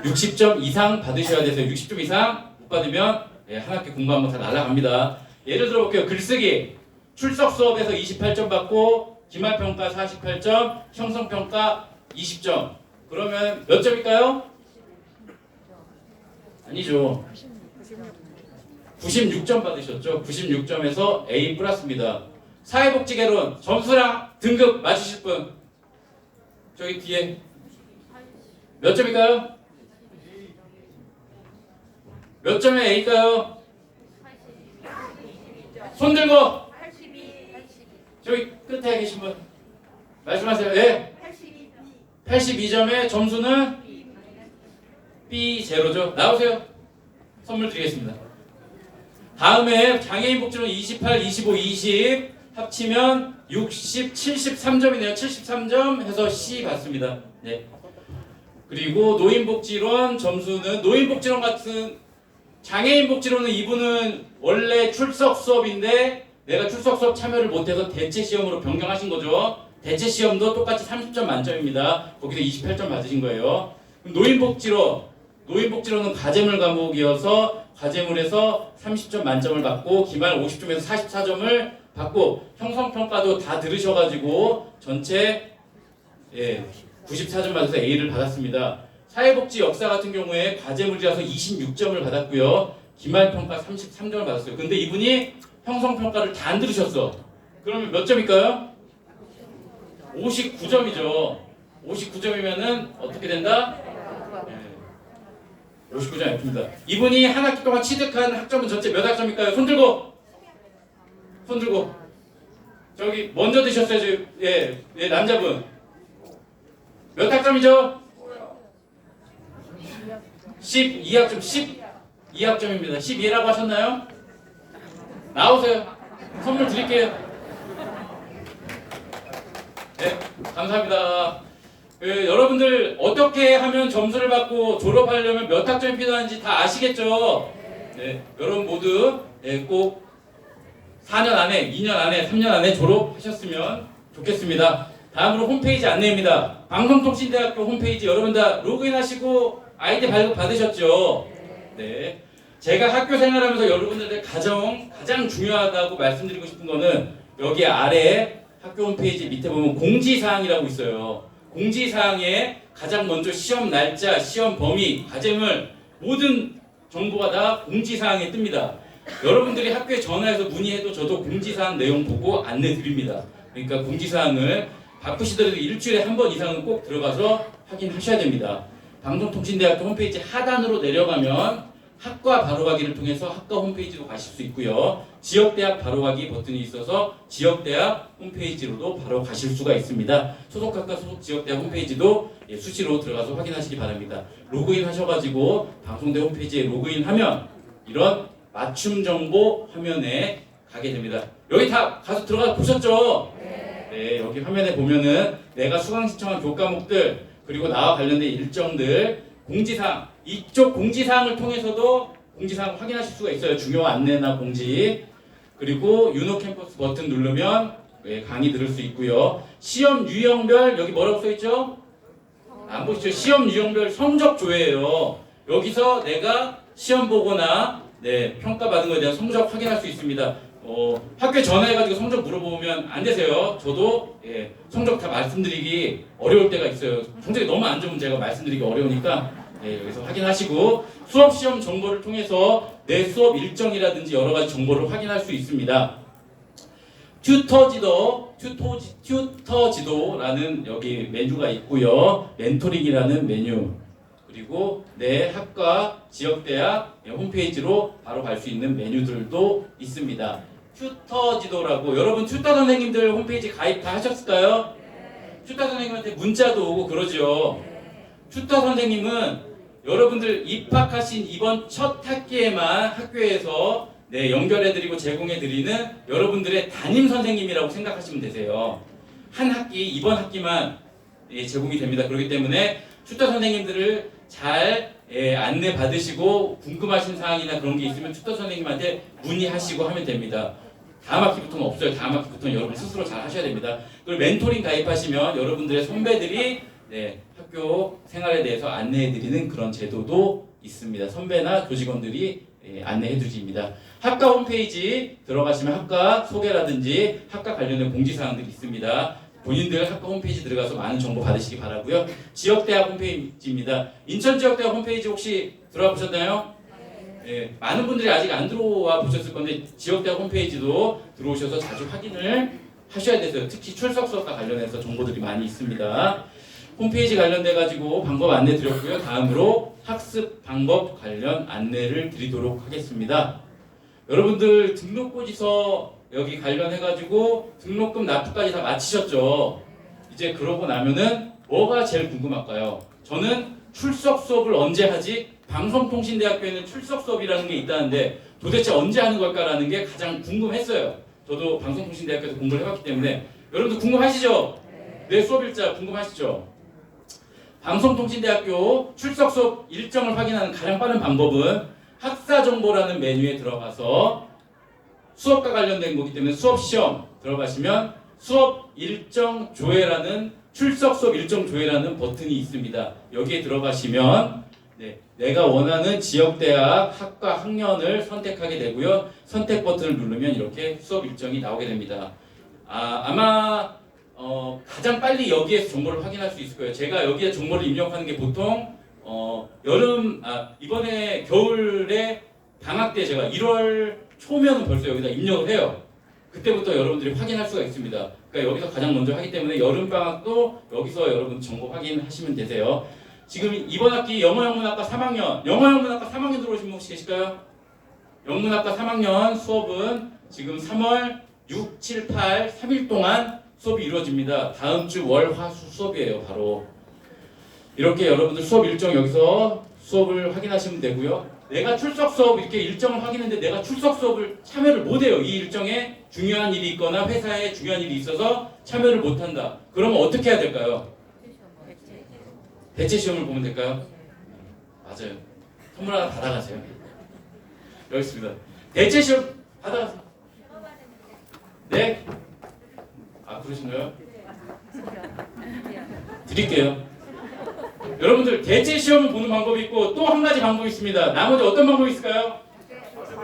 60점 이상 받으셔야 되세요. 60점 이상 못 받으면 한 학기 공부한 거 다 날아갑니다. 예를 들어 볼게요. 글쓰기 출석 수업에서 28점 받고 기말평가 48점, 형성평가 20점. 그러면 몇 점일까요? 아니죠. 96점 받으셨죠. 96점에서 A 플러스입니다. 사회복지개론 점수랑 등급 맞으실 분 저기 뒤에 몇 점일까요? 몇 점의 A일까요? 손 들고 저기 끝에 계신 분 말씀하세요. 네. 82점의 점수는 B0죠. 나오세요. 선물 드리겠습니다. 다음에 장애인 복지론 28, 25, 20 합치면 60, 73점이네요. 73점 해서 C 받습니다. 네. 그리고 노인복지론 점수는 노인복지론 같은 장애인 복지론은 이분은 원래 출석 수업인데 내가 출석 수업 참여를 못해서 대체 시험으로 변경하신 거죠. 대체 시험도 똑같이 30점 만점입니다. 거기서 28점 받으신 거예요. 노인복지론은 과제물 과목이어서 과제물에서 30점 만점을 받고 기말 50점에서 44점을 받고 형성평가도 다 들으셔가지고 전체 94점 받아서 A를 받았습니다. 사회복지 역사 같은 경우에 과제물이라서 26점을 받았고요. 기말평가 33점을 받았어요. 근데 이분이 형성평가를 다 안 들으셨어. 그러면 몇 점일까요? 59점이죠. 59점이면은 어떻게 된다? 59점 F입니다. 이분이 한 학기 동안 취득한 학점은 전체 몇 학점일까요? 손 들고! 손 들고! 저기 먼저 드셨어요. 예, 남자분. 몇 학점이죠? 12학점, 12학점입니다. 12라고 하셨나요? 나오세요. 선물 드릴게요. 네, 감사합니다. 여러분들 어떻게 하면 점수를 받고 졸업하려면 몇 학점이 필요한지 다 아시겠죠? 네, 여러분 모두 꼭 4년 안에, 2년 안에, 3년 안에 졸업하셨으면 좋겠습니다. 다음으로 홈페이지 안내입니다. 방송통신대학교 홈페이지 여러분 다 로그인하시고 아이디 발급 받으셨죠? 네. 제가 학교 생활하면서 여러분들한테 가장 중요하다고 말씀드리고 싶은 거는 여기 아래 학교 홈페이지 밑에 보면 공지사항이라고 있어요. 공지사항에 가장 먼저 시험 날짜, 시험 범위, 과제물 모든 정보가 다 공지사항에 뜹니다. 여러분들이 학교에 전화해서 문의해도 저도 공지사항 내용 보고 안내 드립니다. 그러니까 공지사항을 바쁘시더라도 일주일에 한 번 이상은 꼭 들어가서 확인하셔야 됩니다. 방송통신대학교 홈페이지 하단으로 내려가면 학과 바로가기를 통해서 학과 홈페이지로 가실 수 있고요. 지역대학 바로가기 버튼이 있어서 지역대학 홈페이지로도 바로 가실 수가 있습니다. 소속학과 소속 지역대학 홈페이지도 수시로 들어가서 확인하시기 바랍니다. 로그인 하셔가지고 방송대 홈페이지에 로그인하면 이런 맞춤 정보 화면에 가게 됩니다. 여기 다 가서 들어가 보셨죠? 네, 여기 화면에 보면은 내가 수강 신청한 교과목들 그리고 나와 관련된 일정들 공지사항 이쪽 공지사항을 통해서도 공지사항 확인하실 수가 있어요. 중요 안내나 공지 그리고 유노 캠퍼스 버튼 누르면 강의 들을 수 있고요. 시험 유형별 여기 뭐라고 써있죠? 안 보시죠? 시험 유형별 성적 조회예요. 여기서 내가 시험 보거나 평가받은 것에 대한 성적 확인할 수 있습니다. 학교에 전화해가지고 성적 물어보면 안 되세요. 저도 성적 다 말씀드리기 어려울 때가 있어요. 성적이 너무 안 좋으면 제가 말씀드리기 어려우니까 여기서 확인하시고 수업 시험 정보를 통해서 내 수업 일정이라든지 여러 가지 정보를 확인할 수 있습니다. 튜터지도라는 여기 메뉴가 있고요. 멘토링이라는 메뉴 그리고 내 학과 지역대학 홈페이지로 바로 갈 수 있는 메뉴들도 있습니다. 튜터지도라고 여러분 튜터 선생님들 홈페이지 가입 다 하셨을까요? 튜터 선생님한테 문자도 오고 그러죠. 튜터 선생님은 여러분들 입학하신 이번 첫 학기에만 학교에서 연결해드리고 제공해드리는 여러분들의 담임 선생님이라고 생각하시면 되세요. 한 학기, 이번 학기만 제공이 됩니다. 그렇기 때문에 튜터 선생님들을 잘 안내 받으시고 궁금하신 사항이나 그런 게 있으면 튜터 선생님한테 문의하시고 하면 됩니다. 다음 학기부터는 없어요. 다음 학기부터는 여러분 스스로 잘 하셔야 됩니다. 그리고 멘토링 가입하시면 여러분들의 선배들이 학교 생활에 대해서 안내해드리는 그런 제도도 있습니다. 선배나 교직원들이 안내해드립니다. 학과 홈페이지 들어가시면 학과 소개라든지 학과 관련된 공지사항들이 있습니다. 본인들 학과 홈페이지 들어가서 많은 정보 받으시기 바라고요. 지역대학 홈페이지입니다. 인천지역대학 홈페이지 혹시 들어와 보셨나요? 많은 분들이 아직 안 들어와 보셨을 건데 지역대학 홈페이지도 들어오셔서 자주 확인을 하셔야 되세요. 특히 출석 수업과 관련해서 정보들이 많이 있습니다. 홈페이지 관련돼 가지고 방법 안내 드렸고요. 다음으로 학습 방법 관련 안내를 드리도록 하겠습니다. 여러분들 등록고지서 여기 관련해 가지고 등록금 납부까지 다 마치셨죠? 이제 그러고 나면은 뭐가 제일 궁금할까요? 저는 출석 수업을 언제 하지? 방송통신대학교에는 출석 수업이라는 게 있다는데 도대체 언제 하는 걸까라는 게 가장 궁금했어요. 저도 방송통신대학교에서 공부를 해봤기 때문에 여러분들 궁금하시죠? 내 수업 일자 궁금하시죠? 방송통신대학교 출석 수업 일정을 확인하는 가장 빠른 방법은 학사정보라는 메뉴에 들어가서 수업과 관련된 거기 때문에 수업 시험 들어가시면 수업 일정 조회라는 출석 수업 일정 조회라는 버튼이 있습니다. 여기에 들어가시면 내가 원하는 지역대학 학과 학년을 선택하게 되고요. 선택 버튼을 누르면 이렇게 수업 일정이 나오게 됩니다. 아마 가장 빨리 여기에서 정보를 확인할 수 있을 거예요. 제가 여기에 정보를 입력하는 게 보통 이번에 겨울에 방학 때 제가 1월 초면은 벌써 여기다 입력을 해요. 그때부터 여러분들이 확인할 수가 있습니다. 그러니까 여기서 가장 먼저 하기 때문에 여름 방학도 여기서 여러분 정보 확인하시면 되세요. 지금 이번 학기 영어영문학과 3학년, 영어영문학과 3학년 들어오신 분 혹시 계실까요? 영문학과 3학년 수업은 지금 3월 6, 7, 8, 3일 동안 수업이 이루어집니다. 다음 주 월, 화, 수 수업이에요. 바로 이렇게 여러분들 수업 일정 여기서 수업을 확인하시면 되고요. 내가 출석 수업 이렇게 일정을 확인했는데 내가 출석 수업을 참여를 못해요. 이 일정에 중요한 일이 있거나 회사에 중요한 일이 있어서 참여를 못한다. 그러면 어떻게 해야 될까요? 대체 시험을 보면 될까요? 맞아요. 선물 하나 받아가세요. 여기 있습니다. 대체 시험 받아가세요. 네? 아 그러신가요? 드릴게요. 여러분들 대체 시험을 보는 방법이 있고 또 한 가지 방법이 있습니다. 나머지 어떤 방법이 있을까요?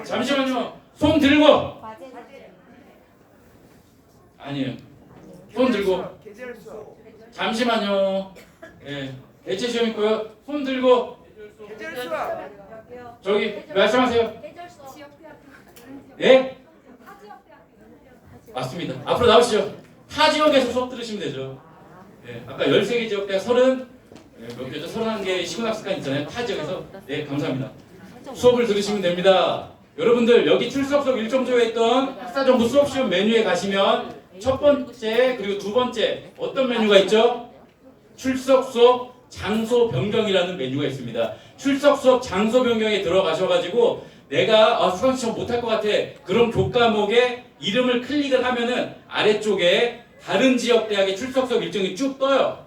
잠시만요. 손 들고. 아니에요. 손 들고. 잠시만요. 네. 대체 시험 있고요. 손 들고. 저기 말씀하세요. 예? 맞습니다. 앞으로 나오시죠. 타 지역에서 수업 들으시면 되죠. 네. 아까 13개 지역대학 30, 몇 개죠? 31개의 시군학습관 있잖아요. 타 지역에서. 네, 감사합니다. 수업을 들으시면 됩니다. 여러분들 여기 출석 수업 일정조에 있던 학사정보 수업시험 메뉴에 가시면 첫 번째 그리고 두 번째 어떤 메뉴가 있죠? 출석 수업 장소 변경이라는 메뉴가 있습니다. 출석 수업 장소 변경에 들어가셔가지고 내가 수강 시험 못할 것 같아. 그럼 교과목에 이름을 클릭을 하면은 아래쪽에 다른 지역 대학의 출석 수업 일정이 쭉 떠요.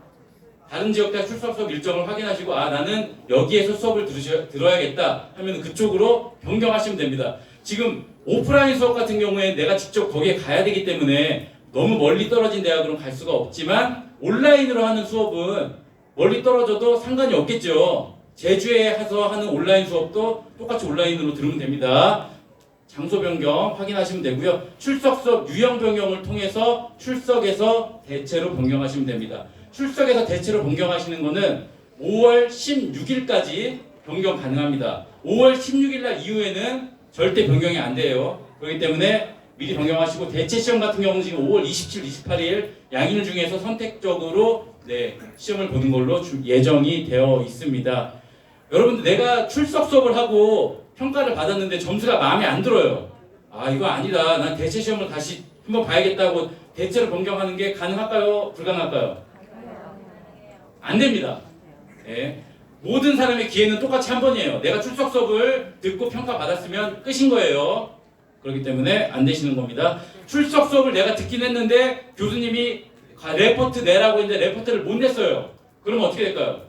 다른 지역 대학 출석 수업 일정을 확인하시고 나는 여기에서 수업을 들어야겠다 하면 그쪽으로 변경하시면 됩니다. 지금 오프라인 수업 같은 경우에 내가 직접 거기에 가야 되기 때문에 너무 멀리 떨어진 대학으로 갈 수가 없지만 온라인으로 하는 수업은 멀리 떨어져도 상관이 없겠죠. 제주에 가서 하는 온라인 수업도 똑같이 온라인으로 들으면 됩니다. 장소 변경 확인하시면 되고요. 출석 수업 유형 변경을 통해서 출석에서 대체로 변경하시면 됩니다. 출석에서 대체로 변경하시는 거는 5월 16일까지 변경 가능합니다. 5월 16일 날 이후에는 절대 변경이 안 돼요. 그렇기 때문에 미리 변경하시고 대체 시험 같은 경우는 지금 5월 27, 28일 양일 중에서 선택적으로 시험을 보는 걸로 예정이 되어 있습니다. 여러분들 내가 출석 수업을 하고 평가를 받았는데 점수가 마음에 안 들어요. 이거 아니다. 난 대체 시험을 다시 한번 봐야겠다고 대체로 변경하는 게 가능할까요? 불가능할까요? 안 됩니다. 네. 모든 사람의 기회는 똑같이 한 번이에요. 내가 출석 수업을 듣고 평가 받았으면 끝인 거예요. 그렇기 때문에 안 되시는 겁니다. 출석 수업을 내가 듣긴 했는데 교수님이 레포트 내라고 했는데 레포트를 못 냈어요. 그러면 어떻게 될까요?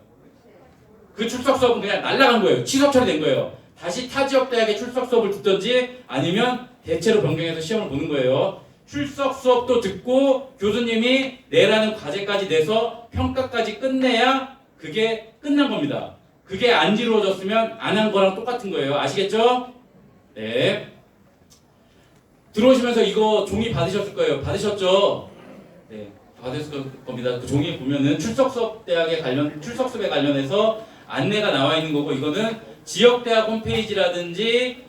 그 출석 수업은 그냥 날아간 거예요. 취소 처리된 거예요. 다시 타 지역 대학의 출석 수업을 듣든지 아니면 대체로 변경해서 시험을 보는 거예요. 출석 수업도 듣고 교수님이 내라는 과제까지 내서 평가까지 끝내야 그게 끝난 겁니다. 그게 안 이루어졌으면 안 한 거랑 똑같은 거예요. 아시겠죠? 네. 들어오시면서 이거 종이 받으셨을 거예요. 받으셨죠? 네. 받으셨을 겁니다. 그 종이 보면은 출석 수업에 관련해서 안내가 나와 있는 거고 이거는 지역대학 홈페이지라든지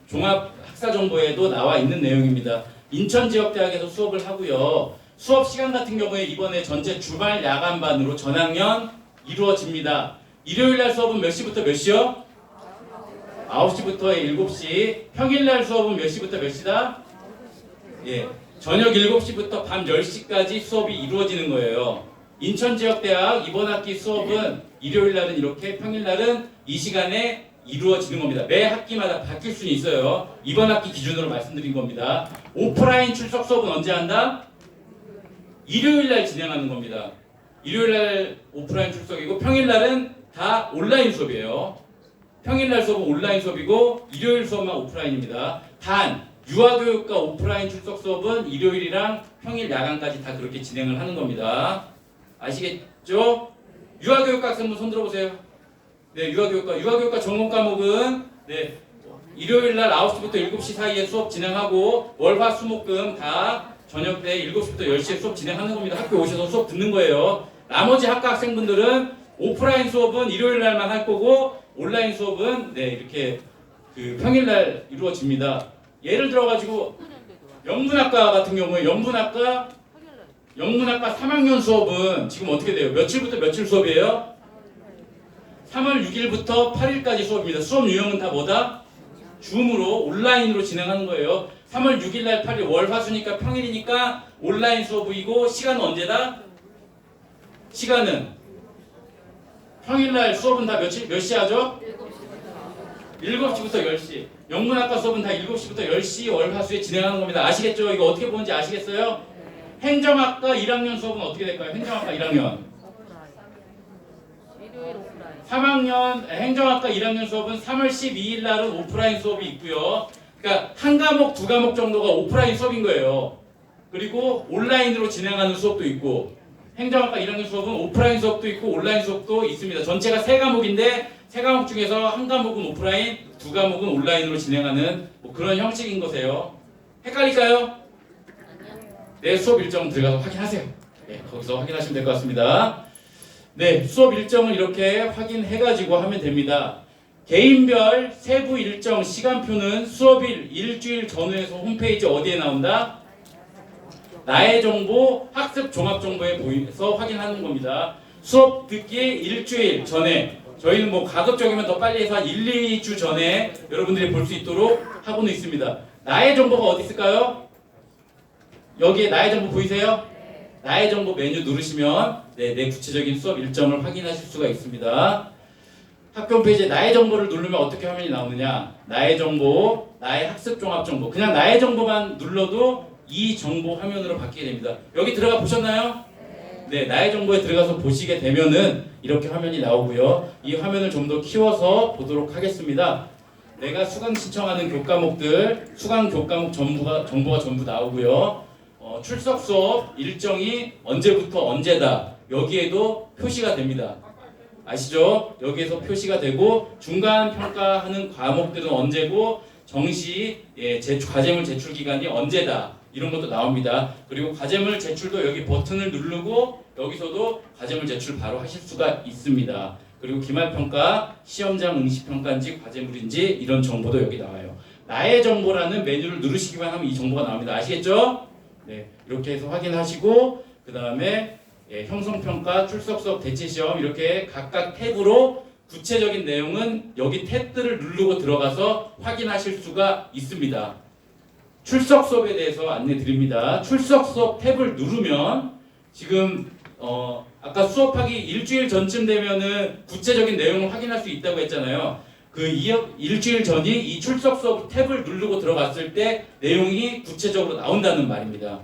종합 학사 정보에도 나와 있는 내용입니다. 인천지역대학에서 수업을 하고요. 수업 시간 같은 경우에 이번에 전체 주말 야간반으로 전학년 이루어집니다. 일요일날 수업은 몇 시부터 몇 시요? 9시부터 7시. 평일날 수업은 몇 시부터 몇 시다? 예, 저녁 7시부터 밤 10시까지 수업이 이루어지는 거예요. 인천지역대학 이번 학기 수업은 일요일날은 이렇게 평일날은 이 시간에 이루어지는 겁니다. 매 학기마다 바뀔 수는 있어요. 이번 학기 기준으로 말씀드린 겁니다. 오프라인 출석 수업은 언제 한다? 일요일날 진행하는 겁니다. 일요일날 오프라인 출석이고 평일날은 다 온라인 수업이에요. 평일날 수업은 온라인 수업이고 일요일 수업만 오프라인입니다. 단 유아교육과 오프라인 출석 수업은 일요일이랑 평일 야간까지 다 그렇게 진행을 하는 겁니다. 아시겠죠? 유아교육과 학생분 손 들어보세요. 네, 유아교육과 전공 과목은 일요일날 9시부터 7시 사이에 수업 진행하고 월화 수목금 다 저녁 때 7시부터 10시에 수업 진행하는 겁니다. 학교 오셔서 수업 듣는 거예요. 나머지 학과 학생분들은 오프라인 수업은 일요일 날만 할 거고 온라인 수업은 네 이렇게 그 평일 날 이루어집니다. 예를 들어 가지고 영문학과 같은 경우에 영문학과 3학년 수업은 지금 어떻게 돼요? 며칠부터 며칠 수업이에요? 3월 6일부터 8일까지 수업입니다. 수업 유형은 다 뭐다? 줌으로 온라인으로 진행하는 거예요. 3월 6일 날 8일 월화수니까 평일이니까 온라인 수업이고 시간은 언제다? 시간은 평일 날 수업은 다 몇 시 하죠? 7시부터 10시. 영문학과 수업은 다 7시부터 10시 월화수에 진행하는 겁니다. 아시겠죠? 이거 어떻게 보는지 아시겠어요? 행정학과 1학년 수업은 어떻게 될까요? 행정학과 1학년. 3학년 행정학과 1학년 수업은 3월 12일 날은 오프라인 수업이 있고요. 그러니까 한 과목, 두 과목 정도가 오프라인 수업인 거예요. 그리고 온라인으로 진행하는 수업도 있고 행정학과 1학년 수업은 오프라인 수업도 있고 온라인 수업도 있습니다. 전체가 3과목인데 3과목 중에서 한 과목은 오프라인, 두 과목은 온라인으로 진행하는 뭐 그런 형식인 거세요. 헷갈릴까요? 네, 수업 일정 들어가서 확인하세요. 네, 거기서 확인하시면 될 것 같습니다. 네, 수업 일정을 이렇게 확인해가지고 하면 됩니다. 개인별 세부 일정 시간표는 수업일 일주일 전후에서 홈페이지 어디에 나온다? 나의 정보 학습 종합 정보에 보여서 확인하는 겁니다. 수업 듣기 일주일 전에 저희는 뭐 가급적이면 더 빨리 해서 한 1, 2주 전에 여러분들이 볼 수 있도록 하고는 있습니다. 나의 정보가 어디 있을까요? 여기에 나의 정보 보이세요? 나의 정보 메뉴 누르시면 내 구체적인 수업 일정을 확인하실 수가 있습니다. 학교 홈페이지에 나의 정보를 누르면 어떻게 화면이 나오느냐? 나의 정보, 나의 학습 종합 정보. 그냥 나의 정보만 눌러도 이 정보 화면으로 바뀌게 됩니다. 여기 들어가 보셨나요? 네, 나의 정보에 들어가서 보시게 되면은 이렇게 화면이 나오고요. 이 화면을 좀 더 키워서 보도록 하겠습니다. 내가 수강 신청하는 교과목들, 수강 교과목 정보가 전부 나오고요. 출석 수업 일정이 언제부터 언제다. 여기에도 표시가 됩니다. 아시죠? 여기에서 표시가 되고 중간 평가하는 과목들은 언제고 정시 과제물 제출 기간이 언제다. 이런 것도 나옵니다. 그리고 과제물 제출도 여기 버튼을 누르고 여기서도 과제물 제출 바로 하실 수가 있습니다. 그리고 기말평가, 시험장 응시평가인지 과제물인지 이런 정보도 여기 나와요. 나의 정보라는 메뉴를 누르시기만 하면 이 정보가 나옵니다. 아시겠죠? 네, 이렇게 해서 확인하시고 그 다음에 형성평가, 출석수업, 대체시험 이렇게 각각 탭으로 구체적인 내용은 여기 탭들을 누르고 들어가서 확인하실 수가 있습니다. 출석 수업에 대해서 안내 드립니다. 출석 수업 탭을 누르면 지금 아까 수업하기 일주일 전쯤 되면은 구체적인 내용을 확인할 수 있다고 했잖아요. 그 일주일 전이 이 출석 수업 탭을 누르고 들어갔을 때 내용이 구체적으로 나온다는 말입니다.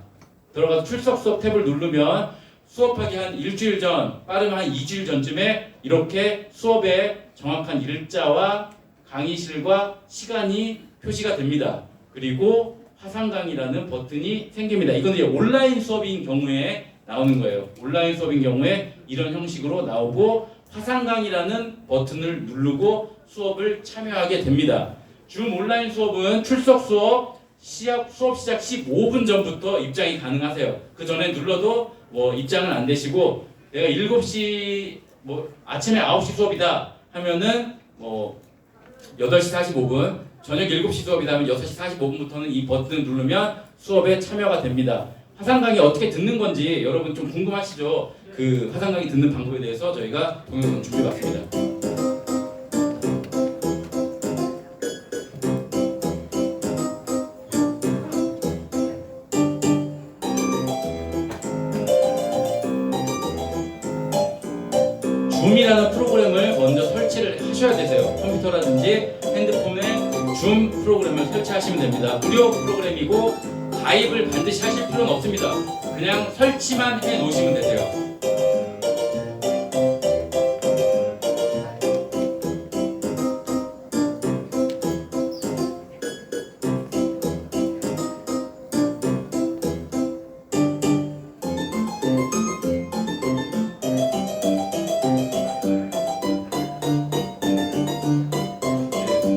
들어가서 출석 수업 탭을 누르면 수업하기 한 일주일 전, 빠르면 한 2주일 전쯤에 이렇게 수업의 정확한 일자와 강의실과 시간이 표시가 됩니다. 그리고 화상 강의라는 버튼이 생깁니다. 이건 이제 온라인 수업인 경우에 나오는 거예요. 온라인 수업인 경우에 이런 형식으로 나오고 화상 강의라는 버튼을 누르고 수업을 참여하게 됩니다. 줌 온라인 수업은 출석 수업 수업 시작 15분 전부터 입장이 가능하세요. 그 전에 눌러도 뭐 입장은 안 되시고 내가 7시 뭐 아침에 9시 수업이다 하면은 뭐 8시 45분 저녁 7시 수업이다 하면 6시 45분부터는 이 버튼을 누르면 수업에 참여가 됩니다. 화상 강의 어떻게 듣는 건지 여러분 좀 궁금하시죠? 그 화상 강의 듣는 방법에 대해서 저희가 동영상 준비해봤습니다. 줌이라는 프로그램을 먼저 설치를 하셔야 되세요. 컴퓨터라든지 핸드폰에 줌 프로그램을 설치하시면 됩니다. 무료 프로그램이고 가입을 반드시 하실 필요는 없습니다. 그냥 설치만 해 놓으시면 되세요.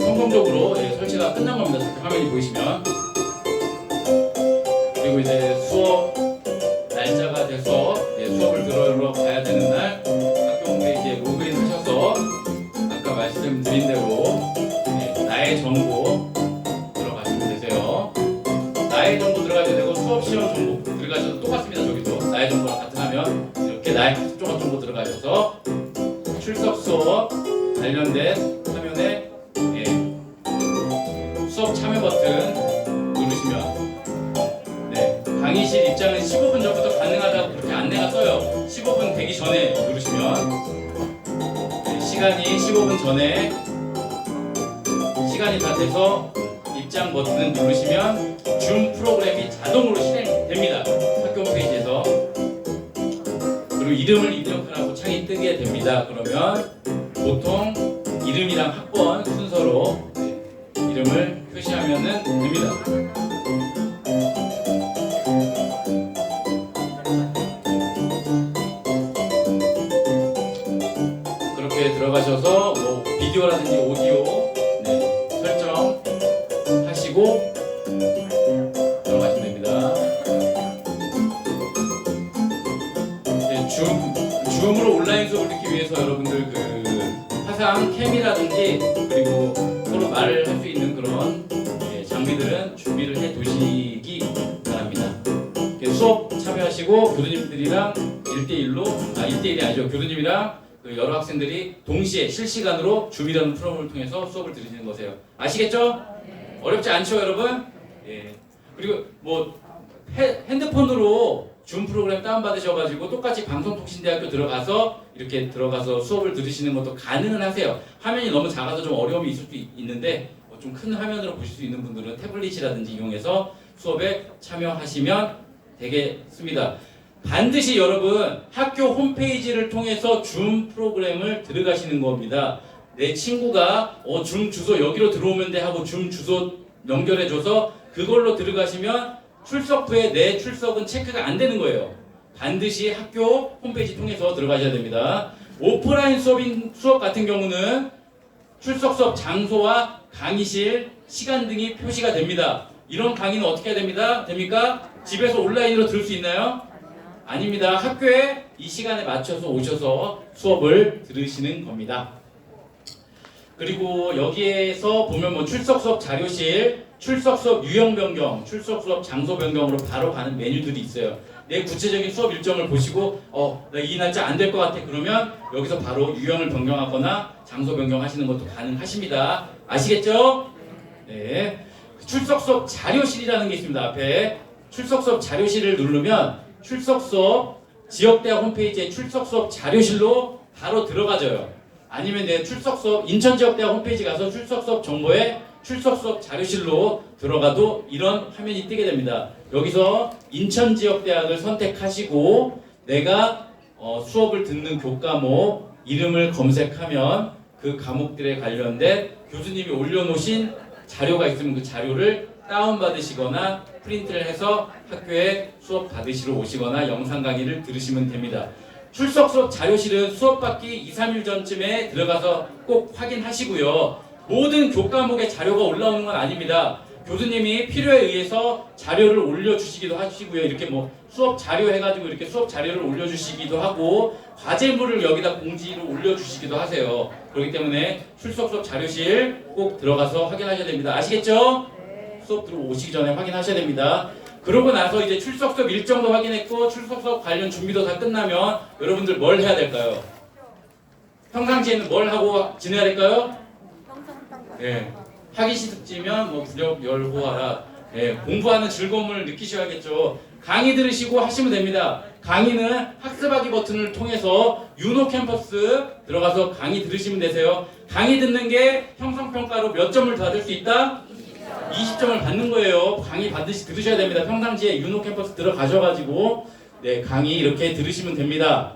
성공적으로 설치가 끝난 겁니다. 화면이 보이시면. 그리고 이제 수업 날짜가 돼서 수업을 들으러 가야 되는 날 학교 홈페이지에 로그인 라이프 정도 들어가셔서 출석 수업 관련된 화면에 예, 수업 참여 버튼 누르시면 네, 강의실 입장은 15분 전부터 가능하다고 그렇게 안내가 떠요. 15분 되기 전에 누르시면 네, 시간이 15분 전에 시간이 다 돼서 입장 버튼을 누르시면 줌 프로그램이 자동으로 실행됩니다. 학교 홈페이지에서. 그리고 이름을 입력하라고 창이 뜨게 됩니다. 그러면 보통 이름이랑 학번 순서로 이름을 표시하면 됩니다. 그렇게 들어가셔서 뭐 비디오라든지 오디오 네, 설정하시고 들어가시면 됩니다. 네, 줌으로 온라인 수업을 듣기 위해서 여러분들 그 화상 캠이라든지 그리고 서로 말을 할 수 있는 그런 장비들은 준비를 해 두시기 바랍니다. 수업 참여하시고 교수님들이랑 1대1이 아니죠. 교수님이랑 그 여러 학생들이 동시에 실시간으로 줌이라는 프로그램을 통해서 수업을 들으시는 거세요. 아시겠죠? 네. 어렵지 않죠, 여러분? 예. 그리고 뭐 핸드폰으로 줌 프로그램 다운받으셔가지고 똑같이 방송통신대학교 들어가서 이렇게 들어가서 수업을 들으시는 것도 가능은 하세요. 화면이 너무 작아서 좀 어려움이 있을 수 있는데 좀 큰 화면으로 보실 수 있는 분들은 태블릿이라든지 이용해서 수업에 참여하시면 되겠습니다. 반드시 여러분 학교 홈페이지를 통해서 줌 프로그램을 들어가시는 겁니다. 내 친구가 줌 주소 여기로 들어오면 돼 하고 줌 주소 연결해줘서 그걸로 들어가시면 출석 후에 내 출석은 체크가 안 되는 거예요. 반드시 학교 홈페이지 통해서 들어가셔야 됩니다. 오프라인 수업 같은 경우는 출석 수업 장소와 강의실, 시간 등이 표시가 됩니다. 이런 강의는 어떻게 해야 됩니까? 집에서 온라인으로 들을 수 있나요? 아닙니다. 학교에 이 시간에 맞춰서 오셔서 수업을 들으시는 겁니다. 그리고 여기에서 보면 뭐 출석 수업 자료실, 출석 수업 유형 변경, 출석 수업 장소 변경으로 바로 가는 메뉴들이 있어요. 내 구체적인 수업 일정을 보시고 나 이 날짜 안 될 것 같아 그러면 여기서 바로 유형을 변경하거나 장소 변경하시는 것도 가능하십니다. 아시겠죠? 네. 출석 수업 자료실이라는 게 있습니다. 앞에 출석 수업 자료실을 누르면 출석 수업 지역대학 홈페이지에 출석 수업 자료실로 바로 들어가져요. 아니면 내 출석 수업 인천지역대학 홈페이지 가서 출석 수업 정보에 출석 수업 자료실로 들어가도 이런 화면이 뜨게 됩니다. 여기서 인천지역대학을 선택하시고 내가 수업을 듣는 교과목 이름을 검색하면 그 과목들에 관련된 교수님이 올려놓으신 자료가 있으면 그 자료를 다운받으시거나 프린트를 해서 학교에 수업 받으시러 오시거나 영상 강의를 들으시면 됩니다. 출석 수업 자료실은 수업 받기 2, 3일 전쯤에 들어가서 꼭 확인하시고요. 모든 교과목의 자료가 올라오는 건 아닙니다. 교수님이 필요에 의해서 자료를 올려주시기도 하시고요. 이렇게 뭐 수업 자료 해가지고 이렇게 수업 자료를 올려주시기도 하고 과제물을 여기다 공지로 올려주시기도 하세요. 그렇기 때문에 출석 수업 자료실 꼭 들어가서 확인하셔야 됩니다. 아시겠죠? 수업 들어오시기 전에 확인하셔야 됩니다. 그러고 나서 이제 출석 수업 일정도 확인했고 출석 수업 관련 준비도 다 끝나면 여러분들 뭘 해야 될까요? 평상시에는 뭘 하고 지내야 될까요? 예. 하기시득지면 뭐 구력 열호하라. 예. 공부하는 즐거움을 느끼셔야겠죠. 강의 들으시고 하시면 됩니다. 강의는 학습하기 버튼을 통해서 유노 캠퍼스 들어가서 강의 들으시면 되세요. 강의 듣는 게 형성평가로 몇 점을 받을 수 있다? 20점을 받는 거예요. 강의 반드시 들으셔야 됩니다. 평상시에 유노 캠퍼스 들어가셔가지고 네, 강의 이렇게 들으시면 됩니다.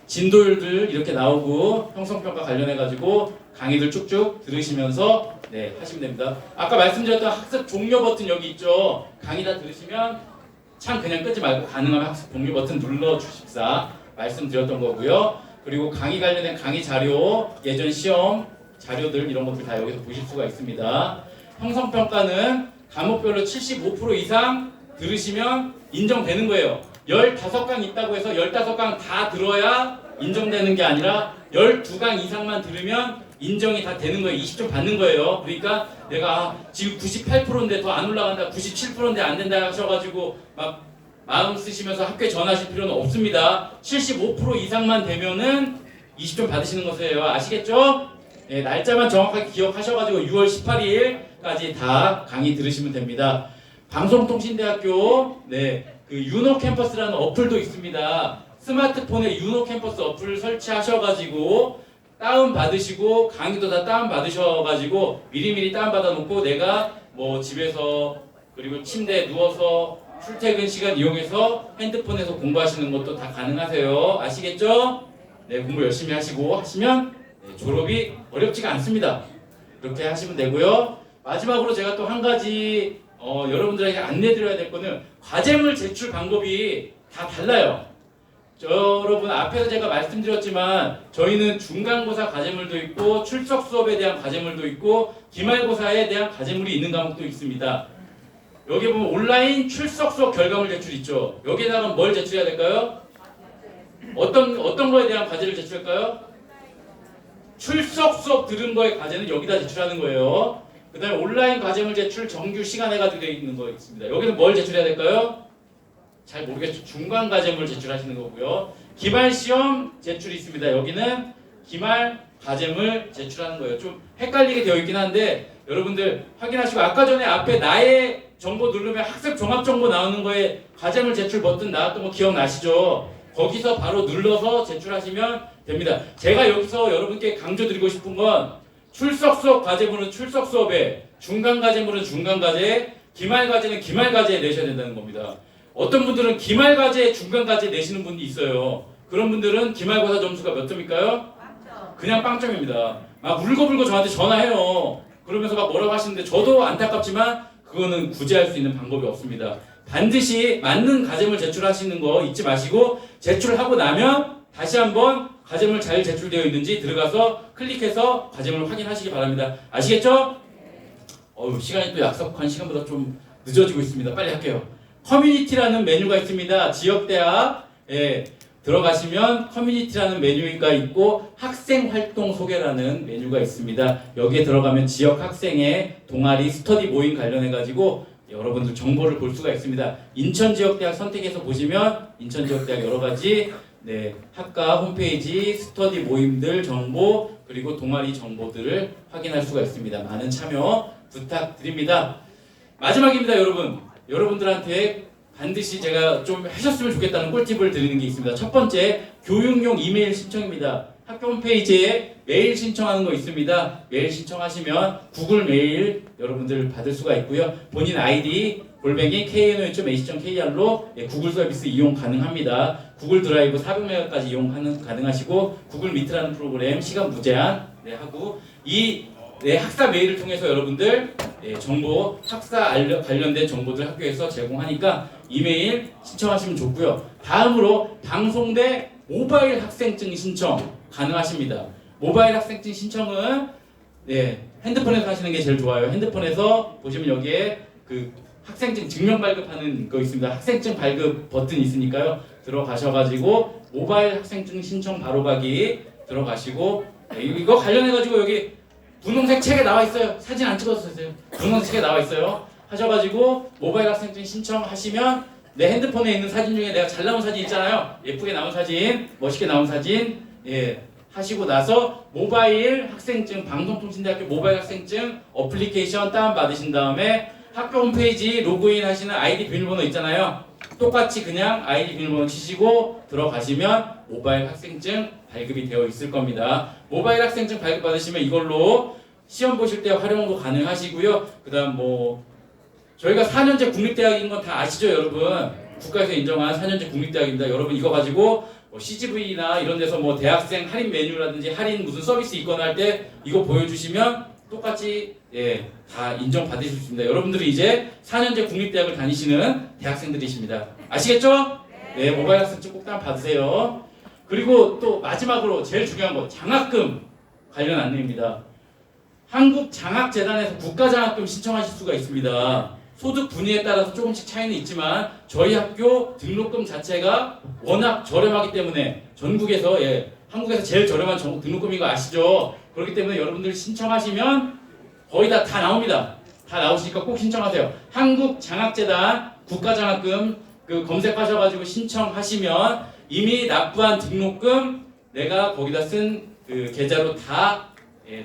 진도율들 이렇게 나오고 형성평가 관련해가지고 강의들 쭉쭉 들으시면서 네, 하시면 됩니다. 아까 말씀드렸던 학습 종료 버튼 여기 있죠. 강의 다 들으시면 창 그냥 끄지 말고 가능하면 학습 종료 버튼 눌러주십사 말씀드렸던 거고요. 그리고 강의 관련된 강의 자료, 예전 시험 자료들 이런 것들 다 여기서 보실 수가 있습니다. 형성평가는 과목별로 75% 이상 들으시면 인정되는 거예요. 15강 있다고 해서 15강 다 들어야 인정되는 게 아니라 12강 이상만 들으면 인정이 다 되는 거예요. 20점 받는 거예요. 그러니까 내가 지금 98%인데 더 안 올라간다, 97%인데 안 된다 하셔가지고 막 마음 쓰시면서 학교에 전화하실 필요는 없습니다. 75% 이상만 되면은 20점 받으시는 것이에요. 아시겠죠? 네, 날짜만 정확하게 기억하셔가지고 6월 18일까지 다 강의 들으시면 됩니다. 방송통신대학교 그 유노 캠퍼스라는 어플도 있습니다. 스마트폰에 유노 캠퍼스 어플을 설치하셔가지고 다운 받으시고 강의도 다 다운 받으셔가지고 미리미리 다운 받아놓고 내가 뭐 집에서 그리고 침대에 누워서 출퇴근 시간 이용해서 핸드폰에서 공부하시는 것도 다 가능하세요. 아시겠죠? 네, 공부 열심히 하시면 졸업이 어렵지가 않습니다. 이렇게 하시면 되고요. 마지막으로 제가 또 한 가지 여러분들에게 안내드려야 될 거는 과제물 제출 방법이 다 달라요. 여러분 앞에서 제가 말씀드렸지만 저희는 중간고사 과제물도 있고 출석 수업에 대한 과제물도 있고 기말고사에 대한 과제물이 있는 과목도 있습니다. 여기 보면 온라인 출석 수업 결과물 제출 있죠. 여기에다가 뭘 제출해야 될까요? 어떤 거에 대한 과제를 제출할까요? 출석 수업 들은 거의 과제는 여기다 제출하는 거예요. 그 다음에 온라인 과제물 제출 정규 시간 해가지고 되어 있는 거 있습니다. 여기는 뭘 제출해야 될까요? 잘 모르겠죠. 중간 과제물 제출하시는 거고요. 기말 시험 제출이 있습니다. 여기는 기말 과제물 제출하는 거예요. 좀 헷갈리게 되어 있긴 한데 여러분들 확인하시고 아까 전에 앞에 나의 정보 누르면 학습 종합 정보 나오는 거에 과제물 제출 버튼 나왔던 거 기억나시죠? 거기서 바로 눌러서 제출하시면 됩니다. 제가 여기서 여러분께 강조드리고 싶은 건 출석 수업 과제물은 출석 수업에, 중간 과제물은 중간 과제, 기말 과제는 기말 과제에 내셔야 된다는 겁니다. 어떤 분들은 기말 과제, 중간 과제 내시는 분이 있어요. 그런 분들은 기말고사 점수가 몇 점일까요? 그냥 빵점입니다. 막 울고불고 저한테 전화해요. 그러면서 막 뭐라고 하시는데 저도 안타깝지만 그거는 구제할 수 있는 방법이 없습니다. 반드시 맞는 과제물 제출하시는 거 잊지 마시고 제출하고 나면 다시 한번 과제물 잘 제출되어 있는지 들어가서 클릭해서 과제물 확인하시기 바랍니다. 아시겠죠? 시간이 또 약속한 시간보다 좀 늦어지고 있습니다. 빨리 할게요. 커뮤니티라는 메뉴가 있습니다. 지역대학에 들어가시면 커뮤니티라는 메뉴가 있고 학생활동 소개라는 메뉴가 있습니다. 여기에 들어가면 지역 학생의 동아리 스터디 모임 관련해가지고 여러분들 정보를 볼 수가 있습니다. 인천지역대학 선택해서 보시면 인천지역대학 여러가지 학과 홈페이지 스터디 모임들 정보 그리고 동아리 정보들을 확인할 수가 있습니다. 많은 참여 부탁드립니다. 마지막입니다. 여러분들한테 반드시 제가 좀 하셨으면 좋겠다는 꿀팁을 드리는 게 있습니다. 첫 번째, 교육용 이메일 신청입니다. 학교 홈페이지에 메일 신청하는 거 있습니다. 메일 신청하시면 구글 메일 여러분들 받을 수가 있고요. 본인 아이디 @kno.ac.kr로 구글 서비스 이용 가능합니다. 구글 드라이브 400메가까지 이용 가능하시고 구글 미트라는 프로그램 시간 무제한 하고 이 학사 메일을 통해서 여러분들 정보, 학사 관련된 정보들 학교에서 제공하니까 이메일 신청하시면 좋고요. 다음으로 방송대 모바일 학생증 신청 가능하십니다. 모바일 학생증 신청은 핸드폰에서 하시는 게 제일 좋아요. 핸드폰에서 보시면 여기에 그 학생증 증명 발급하는 거 있습니다. 학생증 발급 버튼이 있으니까요. 들어가셔가지고 모바일 학생증 신청 바로가기 들어가시고 이거 관련해가지고 여기 분홍색 책에 나와 있어요. 사진 안 찍어주세요. 분홍색 책에 나와 있어요. 하셔가지고 모바일 학생증 신청하시면 내 핸드폰에 있는 사진 중에 내가 잘 나온 사진 있잖아요. 예쁘게 나온 사진, 멋있게 나온 사진 하시고 나서 모바일 학생증, 방송통신대학교 모바일 학생증 어플리케이션 다운받으신 다음에 학교 홈페이지 로그인 하시는 아이디 비밀번호 있잖아요. 똑같이 그냥 아이디 비밀번호 치시고 들어가시면 모바일 학생증 발급이 되어 있을 겁니다. 모바일 학생증 발급 받으시면 이걸로 시험 보실 때 활용도 가능하시고요. 그 다음 저희가 4년제 국립대학인 건 다 아시죠, 여러분? 국가에서 인정한 4년제 국립대학입니다. 여러분 이거 가지고 CGV나 이런 데서 대학생 할인 메뉴라든지 할인 무슨 서비스 있거나 할 때 이거 보여주시면 똑같이 다 인정받으실 수 있습니다. 여러분들이 이제 4년제 국립대학을 다니시는 대학생들이십니다. 아시겠죠? 네, 모바일 학생증 꼭 받으세요. 그리고 또 마지막으로 제일 중요한 거 장학금 관련 안내입니다. 한국장학재단에서 국가장학금 신청하실 수가 있습니다. 소득 분위에 따라서 조금씩 차이는 있지만 저희 학교 등록금 자체가 워낙 저렴하기 때문에 전국에서 한국에서 제일 저렴한 등록금인 거 아시죠? 그렇기 때문에 여러분들 신청하시면 거의 다 나옵니다. 다 나오시니까 꼭 신청하세요. 한국장학재단 국가장학금 그 검색하셔가지고 신청하시면 이미 납부한 등록금 내가 거기다 쓴 그 계좌로 다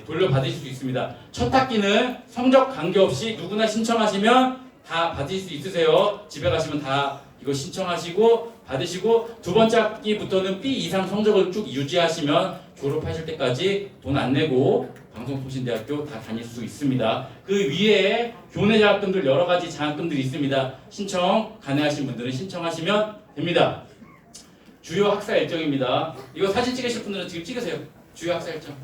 돌려받으실 수 있습니다. 첫 학기는 성적 관계없이 누구나 신청하시면 다 받으실 수 있으세요. 집에 가시면 다 이거 신청하시고 받으시고 두 번째 학기부터는 B 이상 성적을 쭉 유지하시면 졸업하실 때까지 돈 안 내고 방송통신대학교 다 다닐 수 있습니다. 그 위에 교내 장학금들 여러 가지 장학금들이 있습니다. 신청 가능하신 분들은 신청하시면 됩니다. 주요 학사 일정입니다. 이거 사진 찍으실 분들은 지금 찍으세요. 주요 학사 일정.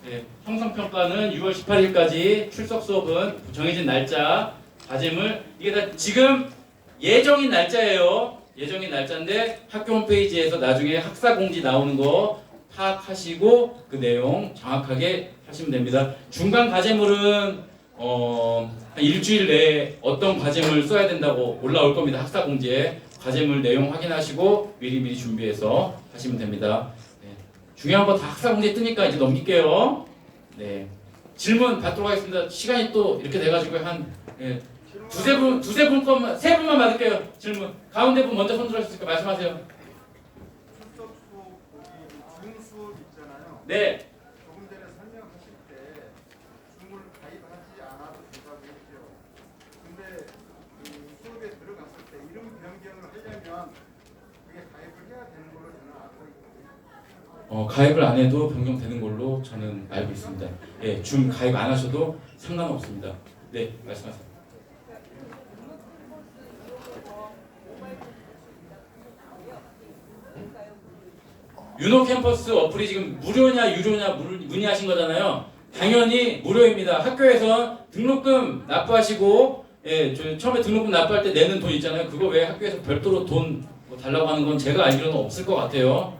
네, 형성평가는 6월 18일까지 출석 수업은 정해진 날짜 과제물 이게 다 지금 예정인 날짜예요. 예정인 날짜인데 학교 홈페이지에서 나중에 학사 공지 나오는 거 파악하시고 그 내용 정확하게 하시면 됩니다. 중간 과제물은 한 일주일 내에 어떤 과제물 써야 된다고 올라올 겁니다. 학사 공지에 과제물 내용 확인하시고 미리미리 준비해서 하시면 됩니다. 네. 중요한 거 다 학사 공지에 뜨니까 이제 넘길게요. 네. 질문 받도록 하겠습니다. 시간이 또 이렇게 돼가지고 한 두세 분 것만 세 분만 받을게요. 질문. 가운데 분 먼저 손 들어주시니까 말씀하세요. 네. 조금 전에 설명하실 때 줌을 가입하지 않아도 된다고 했죠. 근데 그 수업에 들어갔을 때 이름 변경을 하려면 그게 가입을 해야 되는 걸로 저는 알고 있거든요. 가입을 안 해도 변경되는 걸로 저는 알고 있습니다. 예, 줌 가입 안 하셔도 상관없습니다. 네, 말씀하세요. 유노 캠퍼스 어플이 지금 무료냐 유료냐 문의하신 거잖아요. 당연히 무료입니다. 학교에서 등록금 납부하시고 처음에 등록금 납부할 때 내는 돈 있잖아요. 그거 외에 학교에서 별도로 돈 뭐 달라고 하는 건 제가 알기로는 없을 것 같아요.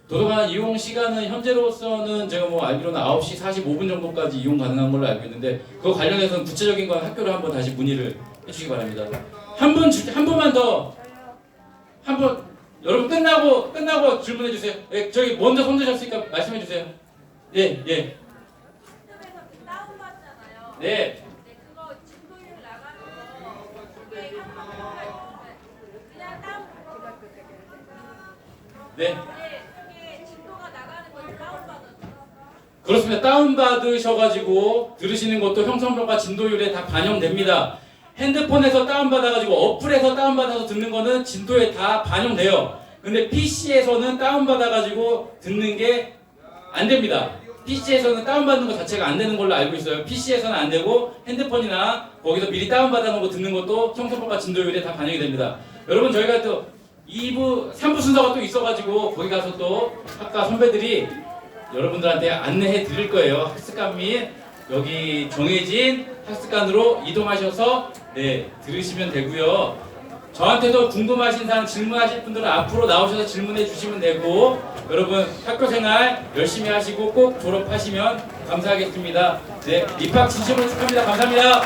도서관 이용 시간은 현재로서는 제가 뭐 알기로는 9시 45분 정도까지 이용 가능한 걸로 알고 있는데 그거 관련해서는 구체적인 건 학교로 한번 다시 문의를 해주시기 바랍니다. 한 분만 더. 한 분. 여러분 끝나고 질문해 주세요. 예, 저기 먼저 손 드셨으니까 말씀해 주세요. 예. 유튜브에서 다운 받잖아요. 네. 그거 진도율 나가는 거 그게 그냥 다운 네. 그게 진도가 나가는 거 다운 받아요. 그렇습니다. 다운받으셔가지고 들으시는 것도 형성평가 진도율에 다 반영됩니다. 핸드폰에서 다운받아가지고 어플에서 다운받아서 듣는 거는 진도에 다 반영돼요. 근데 PC에서는 다운받아가지고 듣는 게 안 됩니다. PC에서는 다운받는 것 자체가 안 되는 걸로 알고 있어요. PC에서는 안 되고 핸드폰이나 거기서 미리 다운받아 놓은 거 듣는 것도 형성평가 진도율에 다 반영이 됩니다. 여러분 저희가 또 2부, 3부 순서가 또 있어가지고 거기 가서 또 학과 선배들이 여러분들한테 안내해 드릴 거예요. 학습관 및 여기 정해진 학습관으로 이동하셔서 들으시면 되고요. 저한테도 궁금하신 사항 질문하실 분들은 앞으로 나오셔서 질문해 주시면 되고 여러분 학교생활 열심히 하시고 꼭 졸업하시면 감사하겠습니다. 네, 입학 진심으로 축하합니다. 감사합니다.